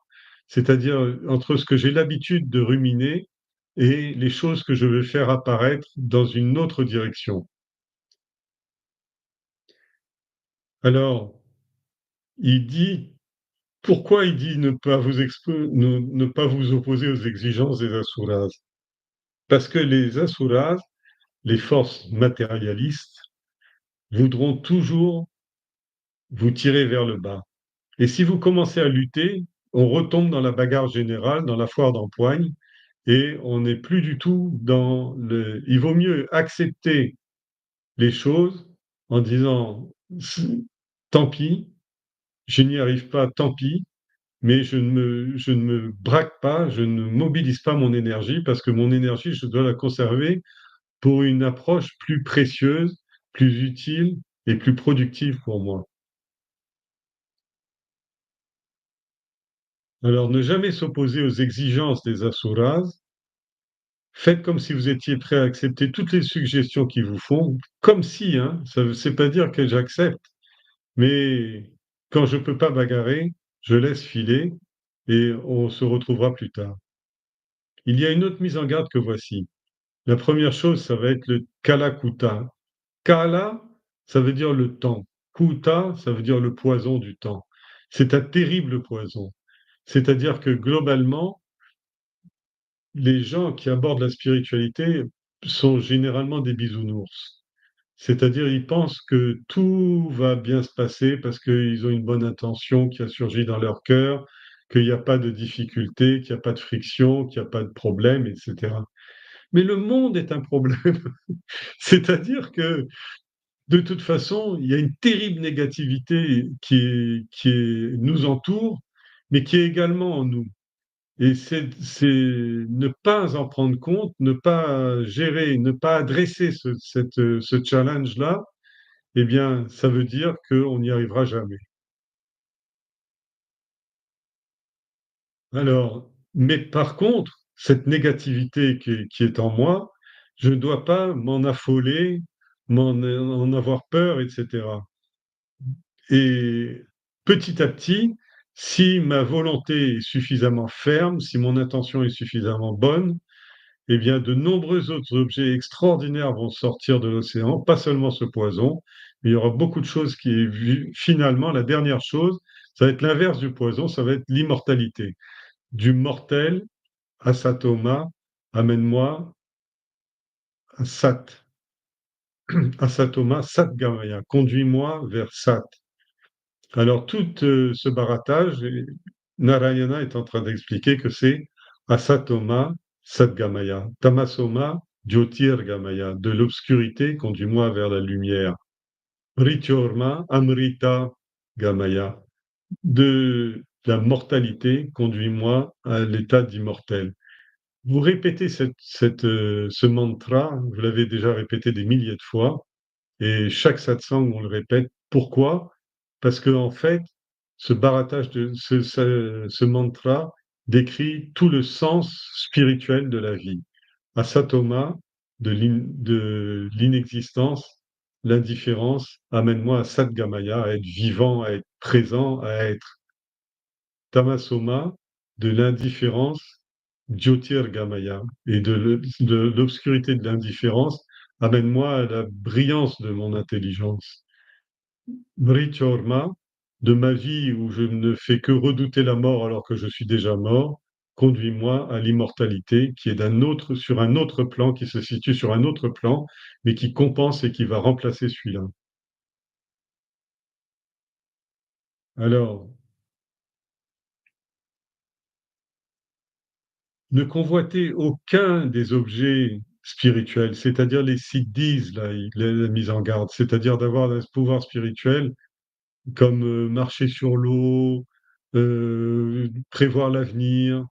C'est-à-dire entre ce que j'ai l'habitude de ruminer et les choses que je veux faire apparaître dans une autre direction. Alors, il dit, pourquoi il dit ne pas vous opposer aux exigences des asuras? Parce que les asuras, les forces matérialistes, voudront toujours vous tirer vers le bas. Et si vous commencez à lutter, on retombe dans la bagarre générale, dans la foire d'empoigne, et on n'est plus du tout dans le... Il vaut mieux accepter les choses en disant, tant pis, je n'y arrive pas, tant pis, mais je ne me braque pas, je ne mobilise pas mon énergie, parce que mon énergie, je dois la conserver pour une approche plus précieuse, plus utile et plus productive pour moi. Alors, ne jamais s'opposer aux exigences des asuras. Faites comme si vous étiez prêt à accepter toutes les suggestions qu'ils vous font, comme si, hein, ça ne veut pas dire que j'accepte, mais quand je ne peux pas bagarrer, je laisse filer et on se retrouvera plus tard. Il y a une autre mise en garde que voici. La première chose, ça va être le kalakuta. Kala, ça veut dire le temps. Kuta, ça veut dire le poison du temps. C'est un terrible poison. C'est-à-dire que globalement, les gens qui abordent la spiritualité sont généralement des bisounours. C'est-à-dire, ils pensent que tout va bien se passer parce qu'ils ont une bonne intention qui a surgi dans leur cœur, qu'il n'y a pas de difficulté, qu'il n'y a pas de friction, qu'il n'y a pas de problème, etc. Mais le monde est un problème. C'est-à-dire que, de toute façon, il y a une terrible négativité nous entoure, mais qui est également en nous. Et c'est ne pas en prendre compte, ne pas gérer, ne pas adresser ce challenge-là, eh bien, ça veut dire qu'on n'y arrivera jamais. Alors, mais par contre, cette négativité qui est en moi, je ne dois pas m'en affoler, en avoir peur, etc. Et petit à petit, si ma volonté est suffisamment ferme, si mon intention est suffisamment bonne, eh bien, de nombreux autres objets extraordinaires vont sortir de l'océan, pas seulement ce poison, mais il y aura beaucoup de choses qui, finalement, la dernière chose, ça va être l'inverse du poison, ça va être l'immortalité. Du mortel à Satoma, amène-moi à Sat. À Satoma, Sat Gamaya, conduis-moi vers Sat. Alors, tout ce baratage, Narayana est en train d'expliquer que c'est Asatoma Sadgamaya, Tamasoma Jyotirgamaya, de l'obscurité, conduis-moi vers la lumière. Mrityorma Amrita Gamaya, de la mortalité, conduis-moi à l'état d'immortel. Vous répétez ce mantra, vous l'avez déjà répété des milliers de fois, et chaque satsang, on le répète. Pourquoi? Parce que en fait, ce baratage ce mantra décrit tout le sens spirituel de la vie. Asatoma, de l'inexistence, l'indifférence, amène-moi à Satgamaya, à être vivant, à être présent, à être Tamasoma, de l'indifférence, Jyotirgamaya, et de l'obscurité de l'indifférence, amène-moi à la brillance de mon intelligence. Mrityorma, de ma vie où je ne fais que redouter la mort alors que je suis déjà mort, conduis-moi à l'immortalité qui est sur un autre plan, qui se situe sur un autre plan, mais qui compense et qui va remplacer celui-là. Alors, ne convoitez aucun des objets spirituels, c'est-à-dire les siddhis, là, il est la mise en garde, c'est-à-dire d'avoir un pouvoir spirituel comme marcher sur l'eau, prévoir l'avenir,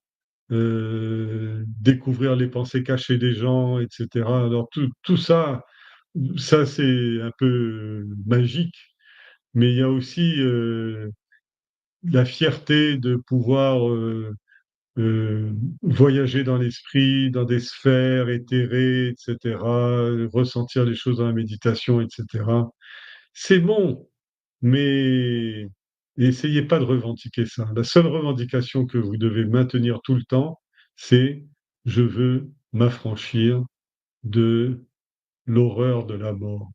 découvrir les pensées cachées des gens, etc. Alors tout ça, ça c'est un peu magique, mais il y a aussi la fierté de pouvoir voyager dans l'esprit, dans des sphères éthérées, etc., ressentir les choses dans la méditation, etc. C'est bon, mais essayez pas de revendiquer ça. La seule revendication que vous devez maintenir tout le temps, c'est je veux m'affranchir de l'horreur de la mort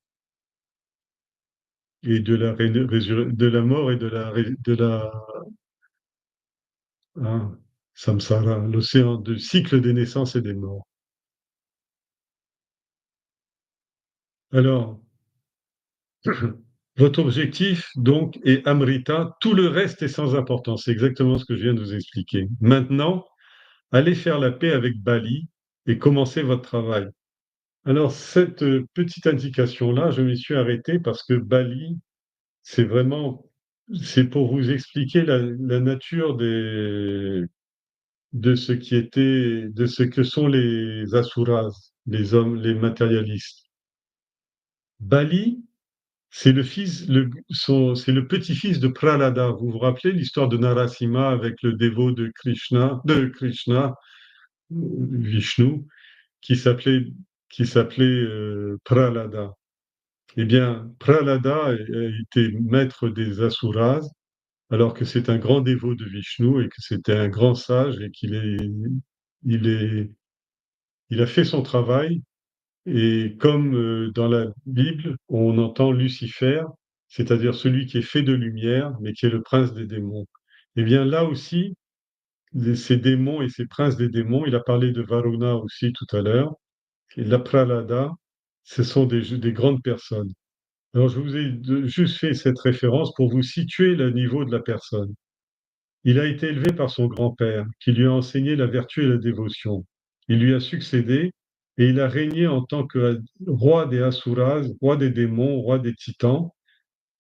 et de la mort et de la hein, samsara, l'océan du cycle des naissances et des morts. Alors, votre objectif, donc, est Amrita. Tout le reste est sans importance. C'est exactement ce que je viens de vous expliquer. Maintenant, allez faire la paix avec Bali et commencez votre travail. Alors, cette petite indication-là, je m'y suis arrêté parce que Bali, c'est vraiment, c'est pour vous expliquer la nature de ce que sont les asuras, les hommes, les matérialistes. Bali C'est le petit-fils de Prahlada. Vous vous rappelez l'histoire de Narasimha avec le dévot de Krishna, Vishnu, qui s'appelait Prahlada. Eh bien, Prahlada a été maître des Asuras, alors que c'est un grand dévot de Vishnu et que c'était un grand sage et il est, il a fait son travail. Et comme dans la Bible, on entend Lucifer, c'est-à-dire celui qui est fait de lumière, mais qui est le prince des démons. Eh bien, là aussi, ces démons et ces princes des démons, il a parlé de Varuna aussi tout à l'heure, et la Prahlada, ce sont des grandes personnes. Alors, je vous ai juste fait cette référence pour vous situer le niveau de la personne. Il a été élevé par son grand-père, qui lui a enseigné la vertu et la dévotion. Il lui a succédé et il a régné en tant que roi des Asuras, roi des démons, roi des titans,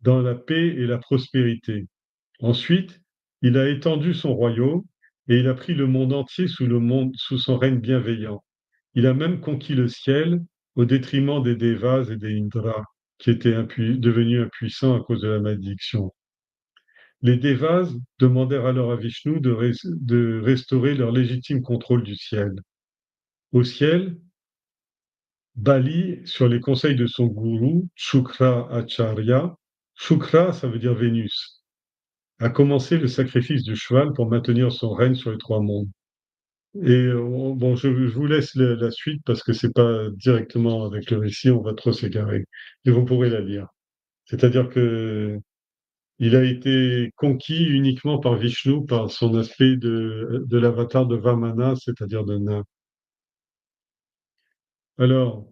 dans la paix et la prospérité. Ensuite, il a étendu son royaume et il a pris le monde entier sous son règne bienveillant. Il a même conquis le ciel au détriment des Devas et des Indras, qui étaient devenus impuissants à cause de la malédiction. Les Devas demandèrent alors à Vishnu de restaurer leur légitime contrôle du ciel. Au ciel, Bali, sur les conseils de son gourou, Shukra Acharya, Shukra, ça veut dire Vénus, a commencé le sacrifice du cheval pour maintenir son règne sur les trois mondes. Et bon, je vous laisse la suite parce que c'est pas directement avec le récit, on va trop s'égarer. Et vous pourrez la lire. C'est-à-dire que il a été conquis uniquement par Vishnu, par son aspect de l'avatar de Vamana, c'est-à-dire de nain. Alors,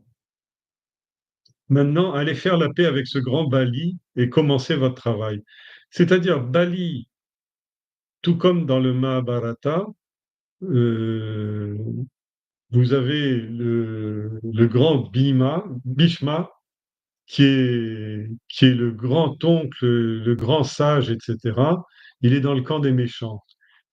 maintenant, allez faire la paix avec ce grand Bali et commencez votre travail. C'est-à-dire, Bali, tout comme dans le Mahabharata, euh, vous avez le grand Bhishma, qui est le grand-oncle, le grand sage, etc. Il est dans le camp des méchants.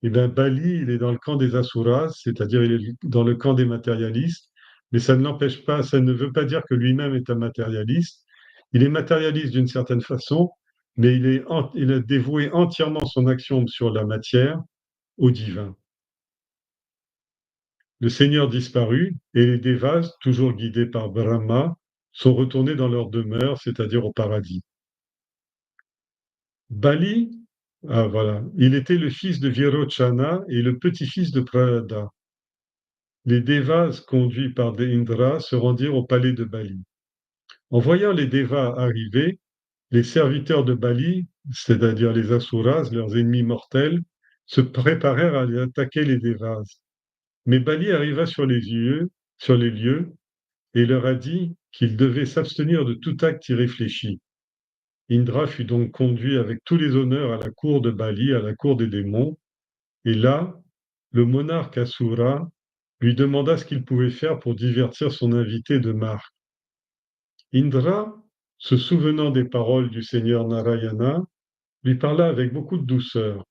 Eh bien, Bali, il est dans le camp des Asuras, c'est-à-dire il est dans le camp des matérialistes, mais ça ne l'empêche pas, ça ne veut pas dire que lui-même est un matérialiste. Il est matérialiste d'une certaine façon, mais il a dévoué entièrement son action sur la matière au divin. Le Seigneur disparut et les Devas, toujours guidés par Brahma, sont retournés dans leur demeure, c'est-à-dire au paradis. Bali, ah voilà, il était le fils de Virochana et le petit-fils de Prahlada. Les Devas, conduits par des Indras, se rendirent au palais de Bali. En voyant les Devas arriver, les serviteurs de Bali, c'est-à-dire les Asuras, leurs ennemis mortels, se préparèrent à aller attaquer les Devas. Mais Bali arriva sur les lieux et leur a dit qu'ils devaient s'abstenir de tout acte irréfléchi. Indra fut donc conduit avec tous les honneurs à la cour de Bali, à la cour des démons, et là, le monarque Asura lui demanda ce qu'il pouvait faire pour divertir son invité de marque. Indra, se souvenant des paroles du seigneur Narayana, lui parla avec beaucoup de douceur.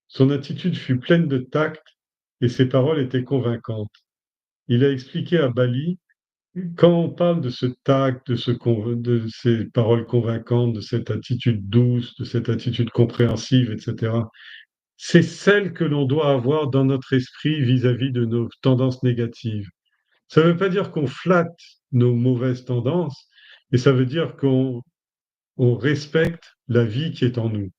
Son attitude fut pleine de tact et ses paroles étaient convaincantes. Il a expliqué à Bali, quand on parle de ce tact, de ces paroles convaincantes, de cette attitude douce, de cette attitude compréhensive, etc., c'est celle que l'on doit avoir dans notre esprit vis-à-vis de nos tendances négatives. Ça ne veut pas dire qu'on flatte nos mauvaises tendances, mais ça veut dire qu'on respecte la vie qui est en nous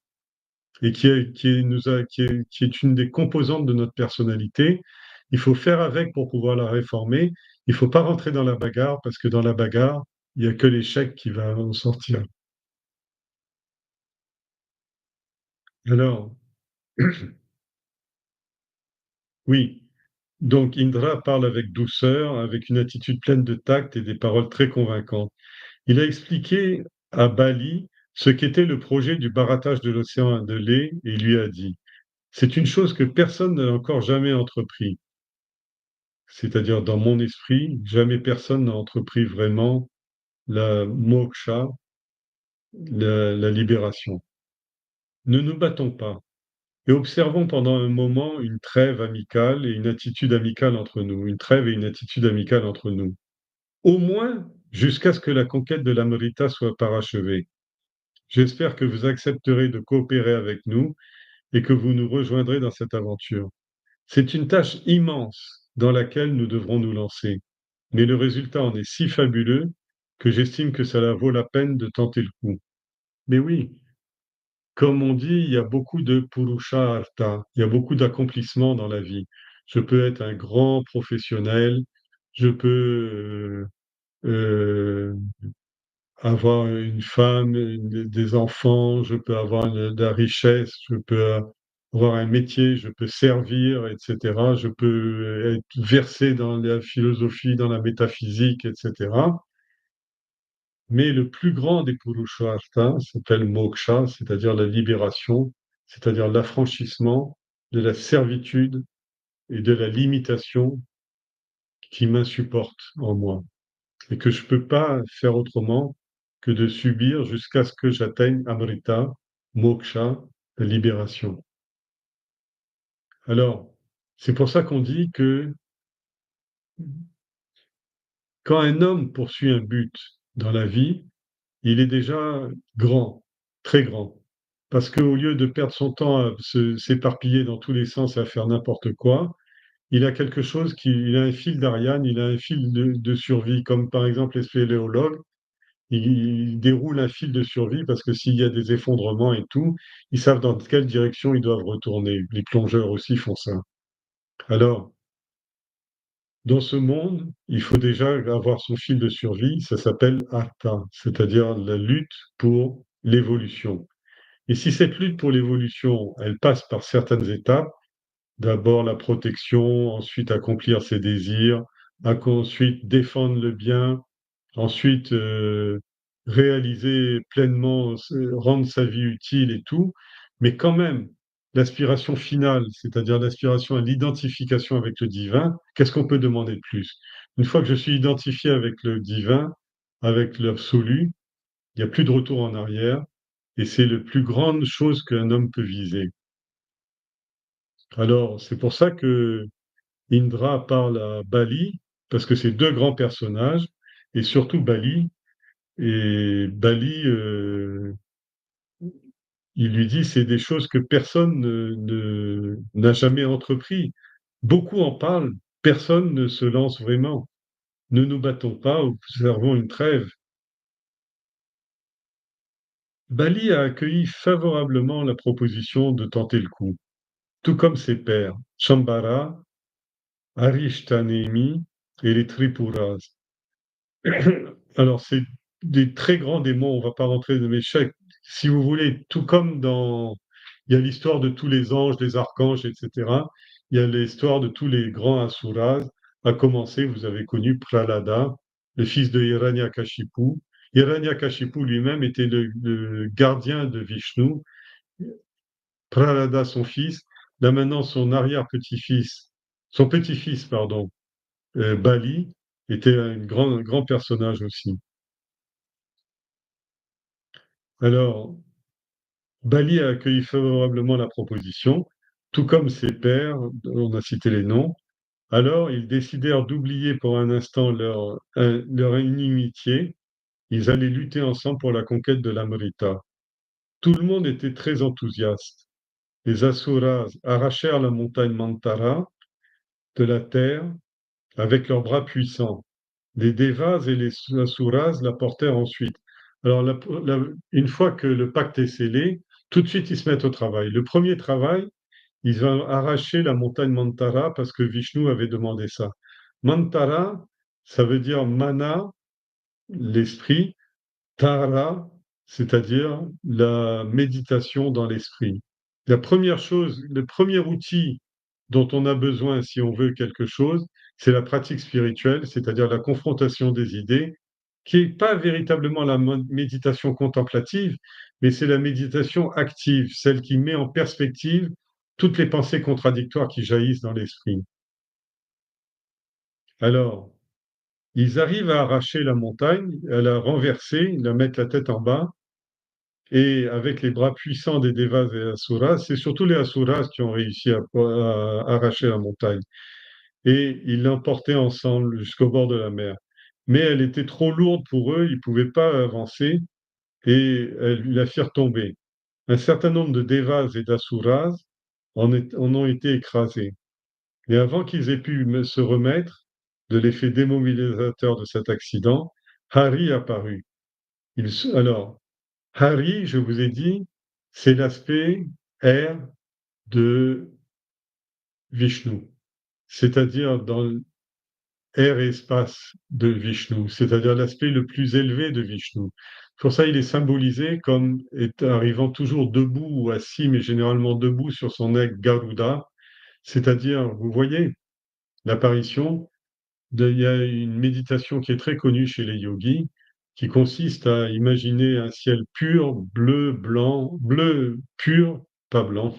et qui est une des composantes de notre personnalité. Il faut faire avec pour pouvoir la réformer. Il ne faut pas rentrer dans la bagarre parce que dans la bagarre, il n'y a que l'échec qui va en sortir. Alors, oui, donc Indra parle avec douceur, avec une attitude pleine de tact et des paroles très convaincantes. Il a expliqué à Bali ce qu'était le projet du barattage de l'océan de lait et il lui a dit, c'est une chose que personne n'a encore jamais entrepris. C'est-à-dire, dans mon esprit, jamais personne n'a entrepris vraiment la moksha, la libération. Ne nous battons pas et observons pendant un moment une trêve amicale et une attitude amicale entre nous, une trêve et une attitude amicale entre nous. Au moins jusqu'à ce que la conquête de l'Amrita soit parachevée. J'espère que vous accepterez de coopérer avec nous et que vous nous rejoindrez dans cette aventure. C'est une tâche immense dans laquelle nous devrons nous lancer, mais le résultat en est si fabuleux que j'estime que cela vaut la peine de tenter le coup. Mais oui, comme on dit, il y a beaucoup de purushartha, il y a beaucoup d'accomplissements dans la vie. Je peux être un grand professionnel, je peux avoir une femme, des enfants, je peux avoir de la richesse, je peux avoir un métier, je peux servir, etc. Je peux être versé dans la philosophie, dans la métaphysique, etc. Mais le plus grand des Purusharthas s'appelle moksha, c'est-à-dire la libération, c'est-à-dire l'affranchissement de la servitude et de la limitation qui m'insupporte en moi et que je ne peux pas faire autrement que de subir jusqu'à ce que j'atteigne Amrita, moksha, la libération. Alors, c'est pour ça qu'on dit que quand un homme poursuit un but dans la vie, il est déjà grand, très grand. Parce qu'au lieu de perdre son temps à s'éparpiller dans tous les sens et à faire n'importe quoi, il a quelque chose il a un fil d'Ariane, il a un fil de survie, comme par exemple les spéléologues, ils déroulent un fil de survie parce que s'il y a des effondrements et tout, ils savent dans quelle direction ils doivent retourner. Les plongeurs aussi font ça. Alors, dans ce monde, il faut déjà avoir son fil de survie, ça s'appelle Artha, c'est-à-dire la lutte pour l'évolution. Et si cette lutte pour l'évolution, elle passe par certaines étapes, d'abord la protection, ensuite accomplir ses désirs, ensuite défendre le bien, ensuite réaliser pleinement, rendre sa vie utile et tout, mais quand même, l'aspiration finale, c'est-à-dire l'aspiration à l'identification avec le divin, qu'est-ce qu'on peut demander de plus? Une fois que je suis identifié avec le divin, avec l'absolu, il n'y a plus de retour en arrière, et c'est la plus grande chose qu'un homme peut viser. Alors, c'est pour ça que Indra parle à Bali, parce que c'est deux grands personnages, et surtout Bali. Et Bali, il lui dit, c'est des choses que personne n'a jamais entrepris. Beaucoup en parlent, personne ne se lance vraiment. Ne nous battons pas, observons une trêve. Bali a accueilli favorablement la proposition de tenter le coup, tout comme ses pairs, Shambhara, Arishtanemi et les Tripuras. Alors, c'est des très grands démons, on ne va pas rentrer dans mes chèques. Si vous voulez, tout comme dans... Il y a l'histoire de tous les anges, les archanges, etc. Il y a l'histoire de tous les grands asuras. À commencer, vous avez connu Prahlada, le fils de Hiranyakashipu. Hiranyakashipu lui-même était le gardien de Vishnu. Prahlada, son fils. Là maintenant, son arrière-petit-fils, son petit-fils, pardon, Bali, était un grand personnage aussi. Alors, Bali a accueilli favorablement la proposition, tout comme ses pairs, on a cité les noms. Alors, ils décidèrent d'oublier pour un instant leur inimitié. Ils allaient lutter ensemble pour la conquête de l'Amrita. Tout le monde était très enthousiaste. Les Asuras arrachèrent la montagne Mantara de la terre avec leurs bras puissants. Les Devas et les Asuras la portèrent ensuite. Alors, une fois que le pacte est scellé, tout de suite, ils se mettent au travail. Le premier travail, ils vont arracher la montagne Mantara parce que Vishnu avait demandé ça. Mantara, ça veut dire mana, l'esprit, Tara, c'est-à-dire la méditation dans l'esprit. La première chose, le premier outil dont on a besoin si on veut quelque chose, c'est la pratique spirituelle, c'est-à-dire la confrontation des idées, qui n'est pas véritablement la méditation contemplative, mais c'est la méditation active, celle qui met en perspective toutes les pensées contradictoires qui jaillissent dans l'esprit. Alors, ils arrivent à arracher la montagne, à la renverser, la mettre la tête en bas, et avec les bras puissants des Devas et Asuras, c'est surtout les Asuras qui ont réussi à arracher la montagne. Et ils l'emportaient ensemble jusqu'au bord de la mer. Mais elle était trop lourde pour eux, ils ne pouvaient pas avancer. et la firent tomber. Un certain nombre de Devas et d'Asuras en ont été écrasés. Et avant qu'ils aient pu se remettre de l'effet démobilisateur de cet accident, Hari apparut. Alors, Hari, je vous ai dit, c'est l'aspect air de Vishnu, c'est-à-dire dans air et espace de Vishnu, c'est-à-dire l'aspect le plus élevé de Vishnu. Pour ça, il est symbolisé comme arrivant toujours debout ou assis, mais généralement debout sur son aigle Garuda, c'est-à-dire, vous voyez, l'apparition il y a une méditation qui est très connue chez les yogis, qui consiste à imaginer un ciel pur, bleu, blanc, bleu pur, pas blanc,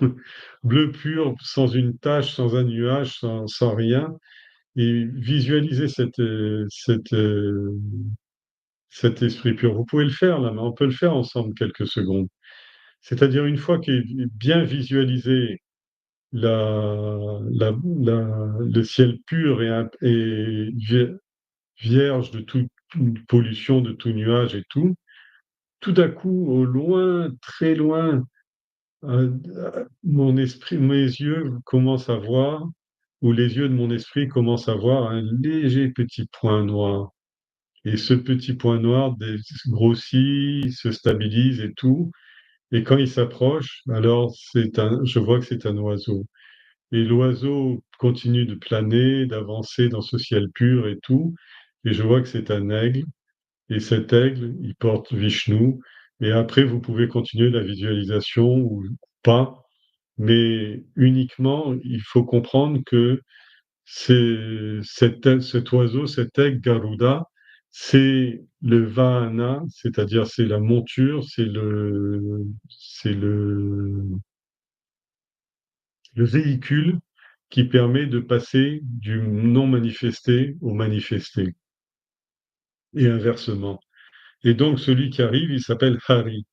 bleu pur, sans une tache, sans un nuage, sans rien, et visualiser cet esprit pur. Vous pouvez le faire là, mais on peut le faire ensemble quelques secondes. C'est-à-dire une fois qu'est bien visualisé le ciel pur et vierge de toute pollution, de tout nuage et tout d'un coup, au loin, très loin, mon esprit, mes yeux commencent à voir, ou les yeux de mon esprit commencent à voir un léger petit point noir. Et ce petit point noir grossit, se stabilise et tout. Et quand il s'approche, alors je vois que c'est un oiseau. Et l'oiseau continue de planer, d'avancer dans ce ciel pur et tout. Et je vois que c'est un aigle. Et cet aigle, il porte Vishnu. Et après, vous pouvez continuer la visualisation ou pas. Mais uniquement, il faut comprendre que cet oiseau, cet aigle Garuda, c'est le Vahana, c'est-à-dire c'est la monture, c'est le véhicule qui permet de passer du non manifesté au manifesté, et inversement. Et donc celui qui arrive, il s'appelle Hari.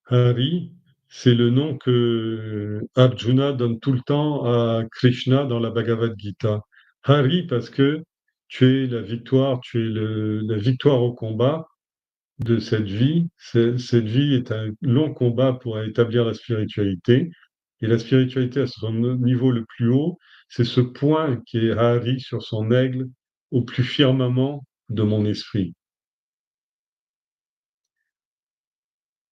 Hari, c'est le nom que Arjuna donne tout le temps à Krishna dans la Bhagavad Gita. Hari parce que tu es la victoire, tu es la victoire au combat de cette vie. Cette vie est un long combat pour établir la spiritualité. Et la spiritualité à son niveau le plus haut, c'est ce point qui est Hari sur son aigle au plus firmament de mon esprit.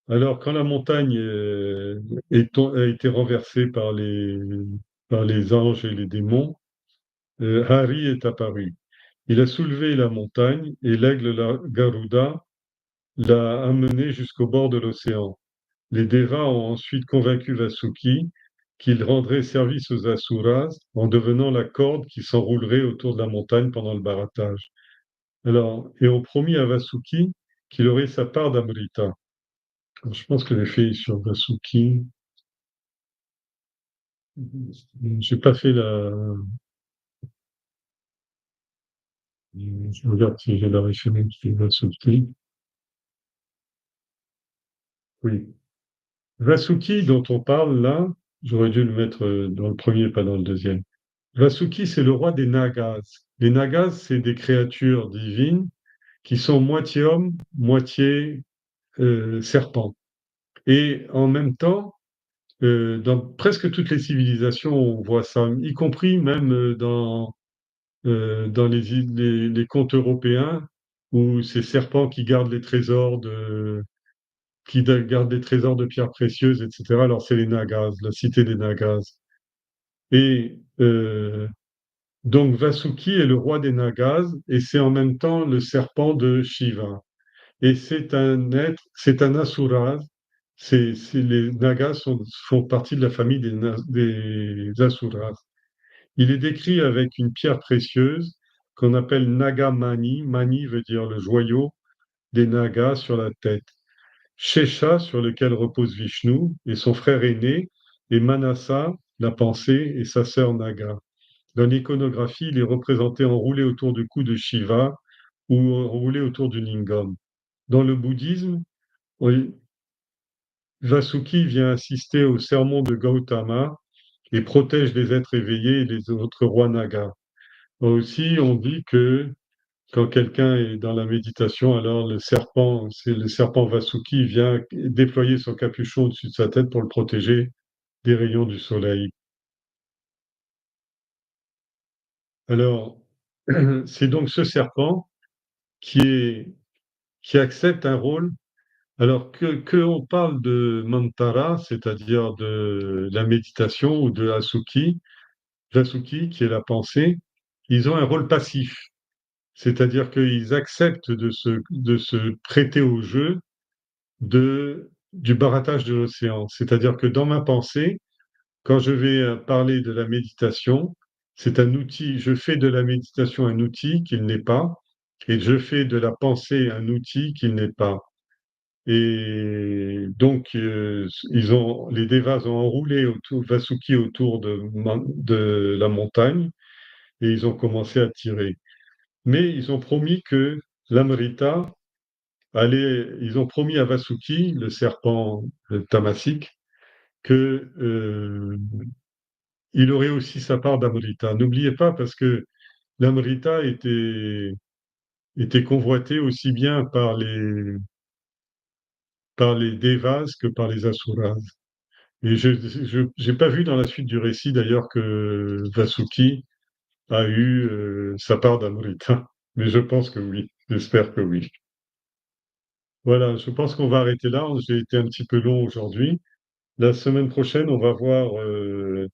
Alors, quand la montagne a été renversée par les anges et les démons, Hari est apparu. Il a soulevé la montagne et Garuda l'a amené jusqu'au bord de l'océan. Les Devas ont ensuite convaincu Vasuki qu'il rendrait service aux Asuras en devenant la corde qui s'enroulerait autour de la montagne pendant le barattage. Alors, et ont promis à Vasuki qu'il aurait sa part d'Amrita. Alors, je pense que j'ai fait sur Vasuki. J'ai pas fait la. Je regarde si j'ai la référence de Vasuki. Oui. Vasuki, dont on parle là, j'aurais dû le mettre dans le premier, pas dans le deuxième. Vasuki, c'est le roi des Nagas. Les Nagas, c'est des créatures divines qui sont moitié hommes, moitié serpents. Et en même temps, dans presque toutes les civilisations, on voit ça, y compris même dans les contes européens, où ces serpents qui gardent les trésors de pierres précieuses, etc. Alors c'est les Nagas, la cité des Nagas. Et donc Vasuki est le roi des Nagas et c'est en même temps le serpent de Shiva. Et c'est un être, c'est un Asura. Les Nagas font partie de la famille des Asuras. Il est décrit avec une pierre précieuse qu'on appelle Nagamani. Mani veut dire le joyau des Nagas sur la tête. Shesha, sur lequel repose Vishnu, et son frère aîné, et Manasa, la pensée, et sa sœur Naga. Dans l'iconographie, il est représenté enroulé autour du cou de Shiva ou enroulé autour du lingam. Dans le bouddhisme, oui, Vasuki vient assister au sermon de Gautama et protège les êtres éveillés et les autres rois Nagas. Aussi, on dit que Quand quelqu'un est dans la méditation, alors le serpent, c'est le serpent Vasuki, vient déployer son capuchon au-dessus de sa tête pour le protéger des rayons du soleil. Alors, c'est donc ce serpent qui est, qui accepte un rôle. Alors que on parle de mantara, c'est-à-dire de la méditation ou de asuki, Vasuki, qui est la pensée, ils ont un rôle passif. C'est-à-dire qu'ils acceptent de se prêter au jeu du barattage de l'océan. C'est-à-dire que dans ma pensée, quand je vais parler de la méditation, c'est un outil, je fais de la méditation un outil qu'il n'est pas, et je fais de la pensée un outil qu'il n'est pas. Et donc, les Devas ont enroulé Vasuki autour de la montagne, et ils ont commencé à tirer. Mais ils ont promis que l'Amrita ils ont promis à Vasuki, le serpent tamassique, que il aurait aussi sa part d'Amrita. N'oubliez pas, parce que l'Amrita était convoité aussi bien par les Devas que par les Asuras. Et je n'ai pas vu dans la suite du récit d'ailleurs que Vasuki a eu sa part d'Amrita. Mais je pense que oui. J'espère que oui. Voilà, je pense qu'on va arrêter là. J'ai été un petit peu long aujourd'hui. La semaine prochaine, on va voir le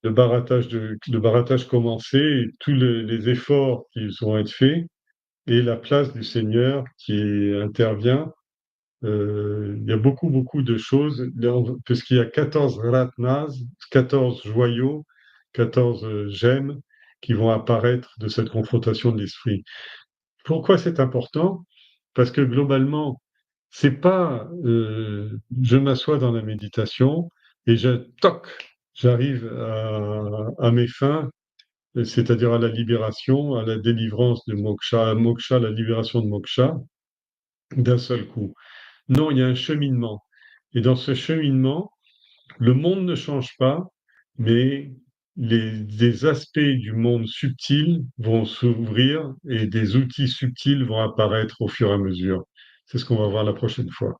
barattage commencer, et tous les efforts qui vont être faits, et la place du Seigneur qui intervient. Il y a beaucoup, beaucoup de choses, puisqu'il y a 14 ratnas, 14 joyaux, 14 gemmes qui vont apparaître de cette confrontation de l'esprit. Pourquoi c'est important? Parce que globalement, c'est pas je m'assois dans la méditation et j'arrive à mes fins, c'est-à-dire à la libération, à la délivrance de moksha, la libération de moksha, d'un seul coup. Non, il y a un cheminement. Et dans ce cheminement, le monde ne change pas, mais des aspects du monde subtil vont s'ouvrir et des outils subtils vont apparaître au fur et à mesure. C'est ce qu'on va voir la prochaine fois.